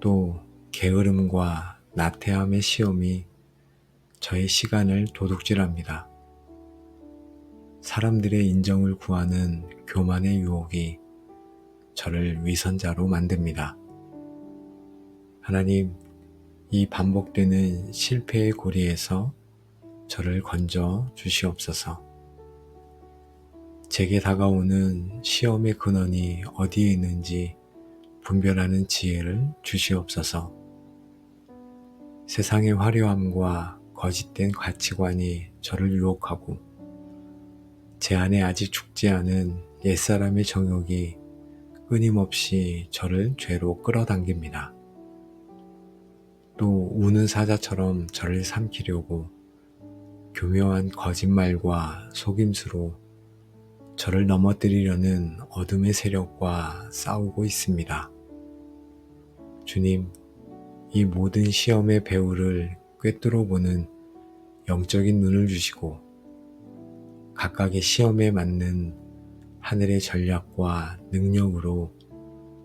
또 게으름과 나태함의 시험이 저의 시간을 도둑질합니다. 사람들의 인정을 구하는 교만의 유혹이 저를 위선자로 만듭니다. 하나님, 이 반복되는 실패의 고리에서 저를 건져 주시옵소서. 제게 다가오는 시험의 근원이 어디에 있는지 분별하는 지혜를 주시옵소서. 세상의 화려함과 거짓된 가치관이 저를 유혹하고 제 안에 아직 죽지 않은 옛사람의 정욕이 끊임없이 저를 죄로 끌어당깁니다. 또 우는 사자처럼 저를 삼키려고 교묘한 거짓말과 속임수로 저를 넘어뜨리려는 어둠의 세력과 싸우고 있습니다. 주님, 이 모든 시험의 배후를 꿰뚫어 보는 영적인 눈을 주시고 각각의 시험에 맞는 하늘의 전략과 능력으로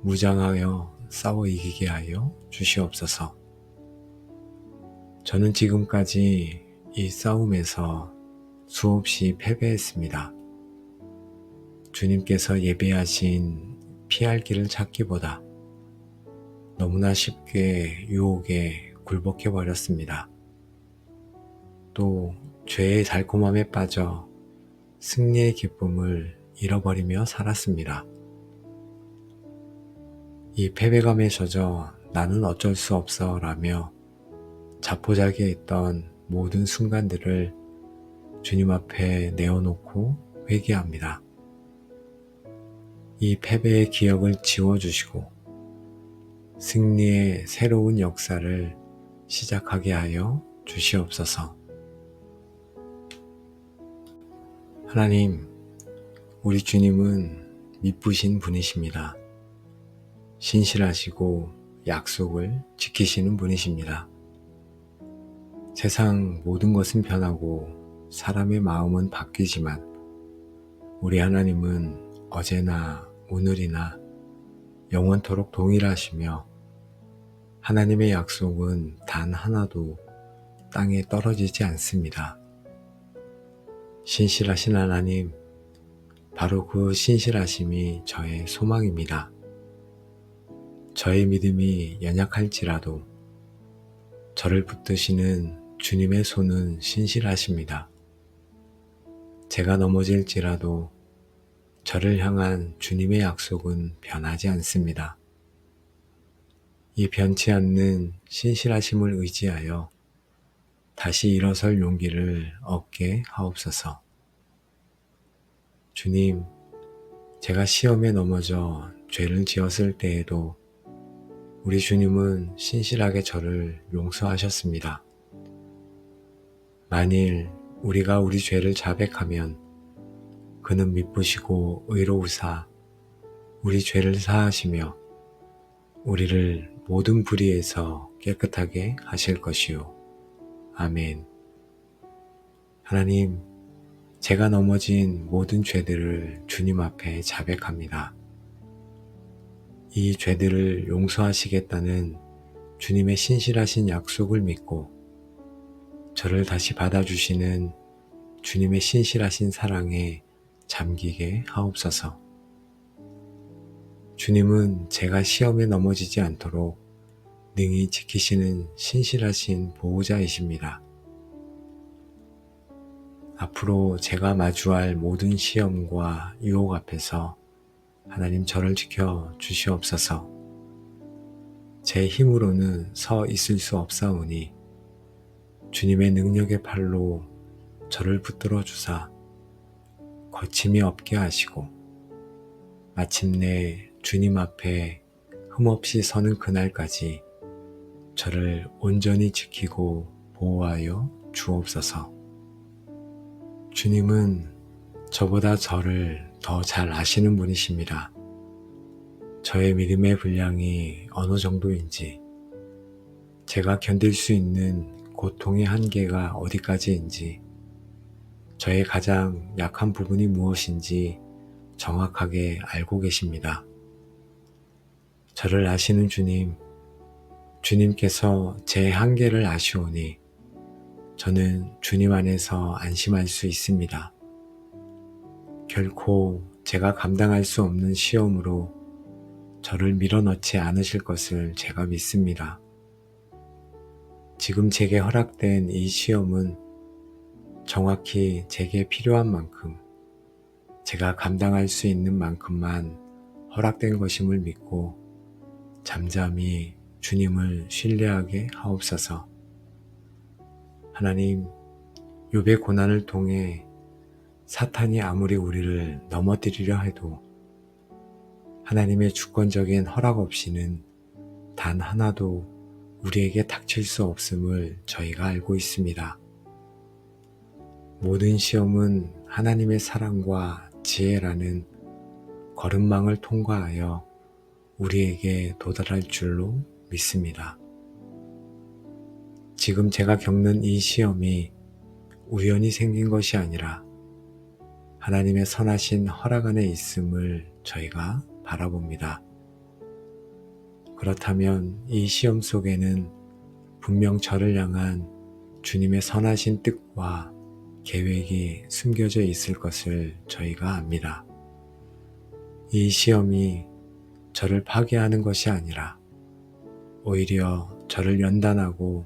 무장하여 싸워 이기게 하여 주시옵소서. 저는 지금까지 이 싸움에서 수없이 패배했습니다. 주님께서 예배하신 피할 길을 찾기보다 너무나 쉽게 유혹에 굴복해 버렸습니다. 또 죄의 달콤함에 빠져 승리의 기쁨을 잃어버리며 살았습니다. 이 패배감에 젖어 나는 어쩔 수 없어 라며 자포자기했던 모든 순간들을 주님 앞에 내어놓고 회개합니다. 이 패배의 기억을 지워주시고 승리의 새로운 역사를 시작하게 하여 주시옵소서. 하나님, 우리 주님은 미쁘신 분이십니다. 신실하시고 약속을 지키시는 분이십니다. 세상 모든 것은 변하고 사람의 마음은 바뀌지만 우리 하나님은 어제나 오늘이나 영원토록 동일하시며 하나님의 약속은 단 하나도 땅에 떨어지지 않습니다. 신실하신 하나님, 바로 그 신실하심이 저의 소망입니다. 저의 믿음이 연약할지라도 저를 붙드시는 주님의 손은 신실하십니다. 제가 넘어질지라도 저를 향한 주님의 약속은 변하지 않습니다. 이 변치 않는 신실하심을 의지하여 다시 일어설 용기를 얻게 하옵소서. 주님, 제가 시험에 넘어져 죄를 지었을 때에도 우리 주님은 신실하게 저를 용서하셨습니다. 만일 우리가 우리 죄를 자백하면 그는 미쁘시고 의로우사 우리 죄를 사하시며 우리를 모든 불의에서 깨끗하게 하실 것이요. 아멘. 하나님, 제가 넘어진 모든 죄들을 주님 앞에 자백합니다. 이 죄들을 용서하시겠다는 주님의 신실하신 약속을 믿고 저를 다시 받아주시는 주님의 신실하신 사랑에 잠기게 하옵소서. 주님은 제가 시험에 넘어지지 않도록 능히 지키시는 신실하신 보호자이십니다. 앞으로 제가 마주할 모든 시험과 유혹 앞에서 하나님 저를 지켜 주시옵소서. 제 힘으로는 서 있을 수 없사오니 주님의 능력의 팔로 저를 붙들어 주사 거침이 없게 하시고 마침내 주님 앞에 흠없이 서는 그날까지 저를 온전히 지키고 보호하여 주옵소서. 주님은 저보다 저를 더 잘 아시는 분이십니다. 저의 믿음의 분량이 어느 정도인지, 제가 견딜 수 있는 고통의 한계가 어디까지인지, 저의 가장 약한 부분이 무엇인지 정확하게 알고 계십니다. 저를 아시는 주님, 주님께서 제 한계를 아시오니 저는 주님 안에서 안심할 수 있습니다. 결코 제가 감당할 수 없는 시험으로 저를 밀어넣지 않으실 것을 제가 믿습니다. 지금 제게 허락된 이 시험은 정확히 제게 필요한 만큼, 제가 감당할 수 있는 만큼만 허락된 것임을 믿고 잠잠히 주님을 신뢰하게 하옵소서. 하나님, 욥의 고난을 통해 사탄이 아무리 우리를 넘어뜨리려 해도 하나님의 주권적인 허락 없이는 단 하나도 우리에게 닥칠 수 없음을 저희가 알고 있습니다. 모든 시험은 하나님의 사랑과 지혜라는 거름망을 통과하여 우리에게 도달할 줄로 믿습니다. 지금 제가 겪는 이 시험이 우연히 생긴 것이 아니라 하나님의 선하신 허락 안에 있음을 저희가 바라봅니다. 그렇다면 이 시험 속에는 분명 저를 향한 주님의 선하신 뜻과 계획이 숨겨져 있을 것을 저희가 압니다. 이 시험이 저를 파괴하는 것이 아니라 오히려 저를 연단하고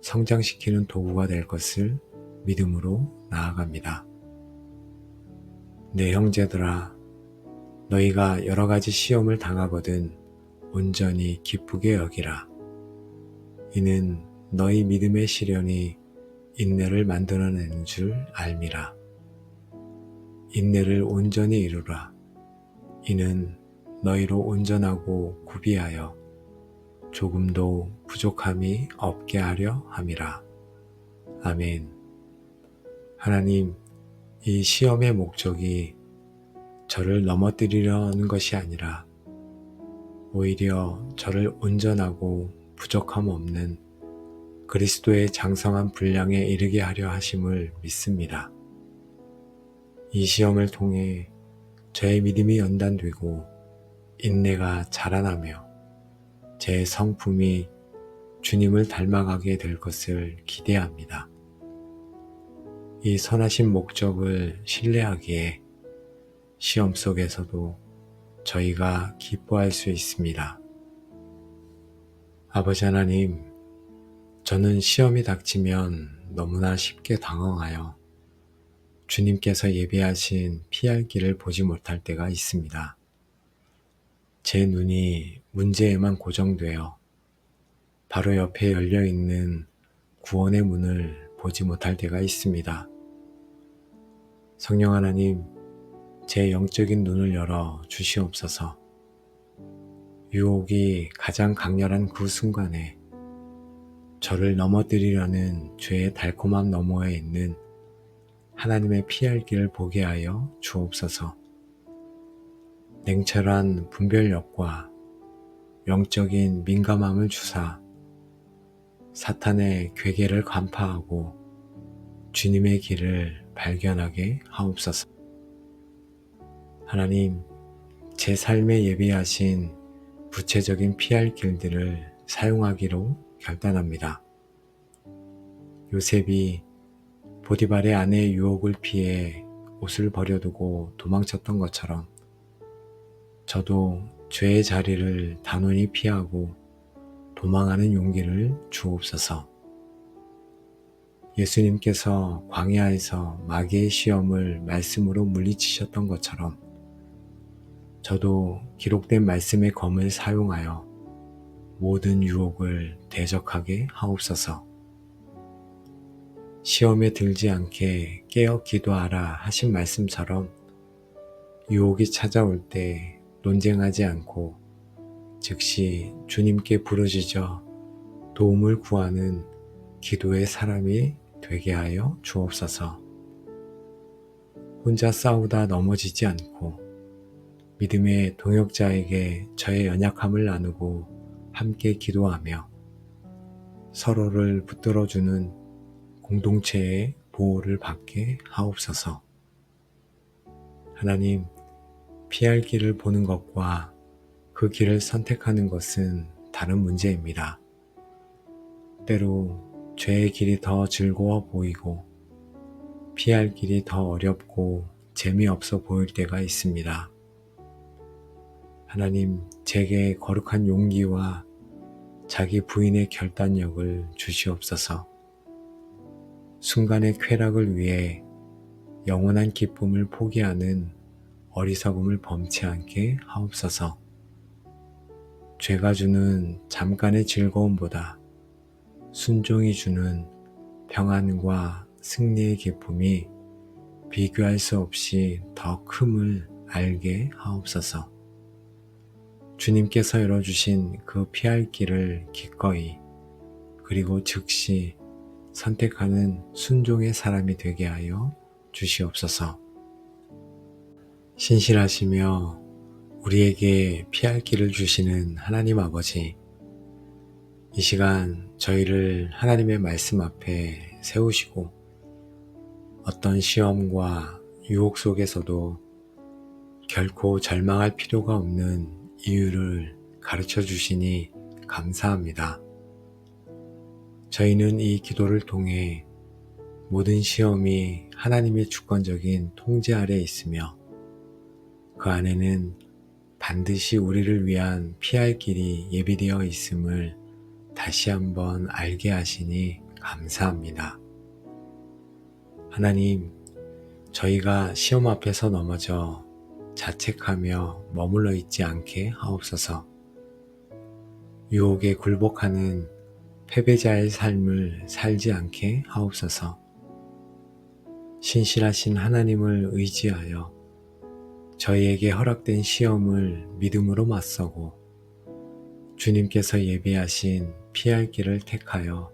성장시키는 도구가 될 것을 믿음으로 나아갑니다. 내 형제들아, 너희가 여러 가지 시험을 당하거든 온전히 기쁘게 여기라. 이는 너희 믿음의 시련이 인내를 만들어내는 줄 알미라. 인내를 온전히 이루라. 이는 너희로 온전하고 구비하여 조금도 부족함이 없게 하려 함이라. 아멘. 하나님, 이 시험의 목적이 저를 넘어뜨리려는 것이 아니라 오히려 저를 온전하고 부족함 없는 그리스도의 장성한 분량에 이르게 하려 하심을 믿습니다. 이 시험을 통해 저의 믿음이 연단되고 인내가 자라나며 제 성품이 주님을 닮아가게 될 것을 기대합니다. 이 선하신 목적을 신뢰하기에 시험 속에서도 저희가 기뻐할 수 있습니다. 아버지 하나님, 저는 시험이 닥치면 너무나 쉽게 당황하여 주님께서 예비하신 피할 길을 보지 못할 때가 있습니다. 제 눈이 문제에만 고정되어 바로 옆에 열려있는 구원의 문을 보지 못할 때가 있습니다. 성령 하나님, 제 영적인 눈을 열어 주시옵소서. 유혹이 가장 강렬한 그 순간에 저를 넘어뜨리려는 죄의 달콤함 너머에 있는 하나님의 피할 길을 보게 하여 주옵소서. 냉철한 분별력과 영적인 민감함을 주사 사탄의 괴계를 간파하고 주님의 길을 발견하게 하옵소서. 하나님, 제 삶에 예비하신 구체적인 피할 길들을 사용하기로 결단합니다. 요셉이 보디발의 아내의 유혹을 피해 옷을 버려두고 도망쳤던 것처럼 저도 죄의 자리를 단호히 피하고 도망하는 용기를 주옵소서. 예수님께서 광야에서 마귀의 시험을 말씀으로 물리치셨던 것처럼 저도 기록된 말씀의 검을 사용하여 모든 유혹을 대적하게 하옵소서. 시험에 들지 않게 깨어 기도하라 하신 말씀처럼 유혹이 찾아올 때 논쟁하지 않고 즉시 주님께 부르짖어 도움을 구하는 기도의 사람이 되게 하여 주옵소서. 혼자 싸우다 넘어지지 않고 믿음의 동역자에게 저의 연약함을 나누고 함께 기도하며 서로를 붙들어주는 공동체의 보호를 받게 하옵소서. 하나님, 피할 길을 보는 것과 그 길을 선택하는 것은 다른 문제입니다. 때로 죄의 길이 더 즐거워 보이고 피할 길이 더 어렵고 재미없어 보일 때가 있습니다. 하나님, 제게 거룩한 용기와 자기 부인의 결단력을 주시옵소서. 순간의 쾌락을 위해 영원한 기쁨을 포기하는 어리석음을 범치 않게 하옵소서. 죄가 주는 잠깐의 즐거움보다 순종이 주는 평안과 승리의 기쁨이 비교할 수 없이 더 큼을 알게 하옵소서. 주님께서 열어주신 그 피할 길을 기꺼이 그리고 즉시 선택하는 순종의 사람이 되게 하여 주시옵소서. 신실하시며 우리에게 피할 길을 주시는 하나님 아버지, 이 시간 저희를 하나님의 말씀 앞에 세우시고 어떤 시험과 유혹 속에서도 결코 절망할 필요가 없는 이유를 가르쳐 주시니 감사합니다. 저희는 이 기도를 통해 모든 시험이 하나님의 주권적인 통제 아래 있으며 그 안에는 반드시 우리를 위한 피할 길이 예비되어 있음을 다시 한번 알게 하시니 감사합니다. 하나님, 저희가 시험 앞에서 넘어져 자책하며 머물러 있지 않게 하옵소서. 유혹에 굴복하는 패배자의 삶을 살지 않게 하옵소서. 신실하신 하나님을 의지하여 저희에게 허락된 시험을 믿음으로 맞서고 주님께서 예비하신 피할 길을 택하여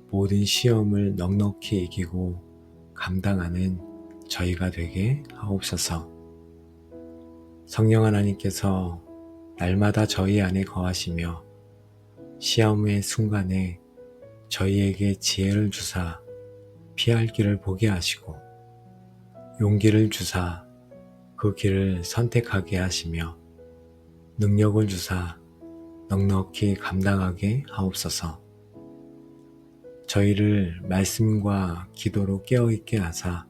모든 시험을 넉넉히 이기고 감당하는 저희가 되게 하옵소서. 성령 하나님께서 날마다 저희 안에 거하시며 시험의 순간에 저희에게 지혜를 주사 피할 길을 보게 하시고 용기를 주사 그 길을 선택하게 하시며 능력을 주사 넉넉히 감당하게 하옵소서. 저희를 말씀과 기도로 깨어있게 하사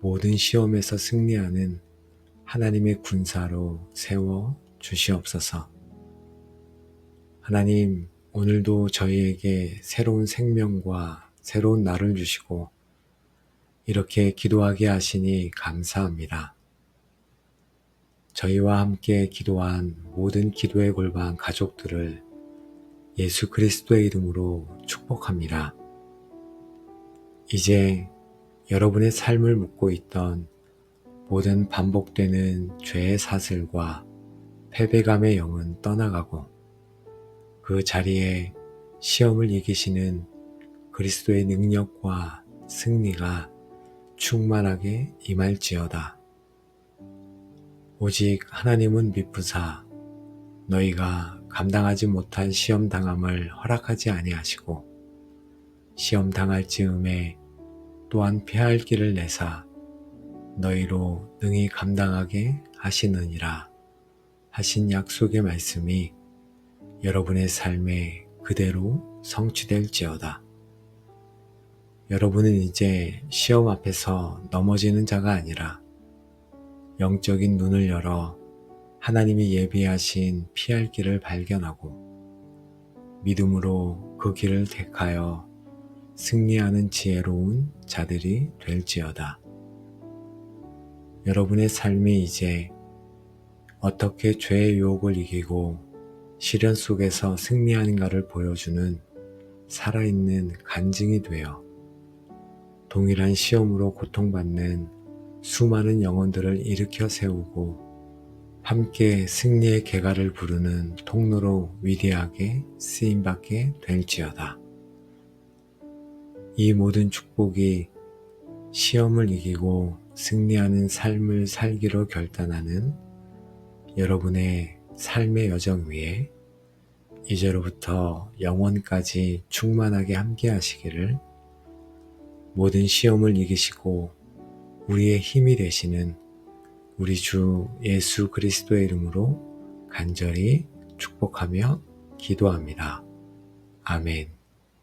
모든 시험에서 승리하는 하나님의 군사로 세워 주시옵소서. 하나님, 오늘도 저희에게 새로운 생명과 새로운 날을 주시고 이렇게 기도하게 하시니 감사합니다. 저희와 함께 기도한 모든 기도의 골방 가족들을 예수 그리스도의 이름으로 축복합니다. 이제 여러분의 삶을 묻고 있던 모든 반복되는 죄의 사슬과 패배감의 영은 떠나가고 그 자리에 시험을 이기시는 그리스도의 능력과 승리가 충만하게 임할지어다. 오직 하나님은 미쁘사 너희가 감당하지 못한 시험 당함을 허락하지 아니하시고 시험 당할 즈음에 또한 피할 길을 내사 너희로 능히 감당하게 하시느니라 하신 약속의 말씀이 여러분의 삶에 그대로 성취될지어다. 여러분은 이제 시험 앞에서 넘어지는 자가 아니라 영적인 눈을 열어 하나님이 예비하신 피할 길을 발견하고 믿음으로 그 길을 택하여 승리하는 지혜로운 자들이 될지어다. 여러분의 삶이 이제 어떻게 죄의 유혹을 이기고 시련 속에서 승리하는가를 보여주는 살아있는 간증이 되어 동일한 시험으로 고통받는 수많은 영혼들을 일으켜 세우고 함께 승리의 개가를 부르는 통로로 위대하게 쓰임받게 될지어다. 이 모든 축복이 시험을 이기고 승리하는 삶을 살기로 결단하는 여러분의 삶의 여정 위에 이제로부터 영원까지 충만하게 함께 하시기를 모든 시험을 이기시고 우리의 힘이 되시는 우리 주 예수 그리스도의 이름으로 간절히 축복하며 기도합니다. 아멘.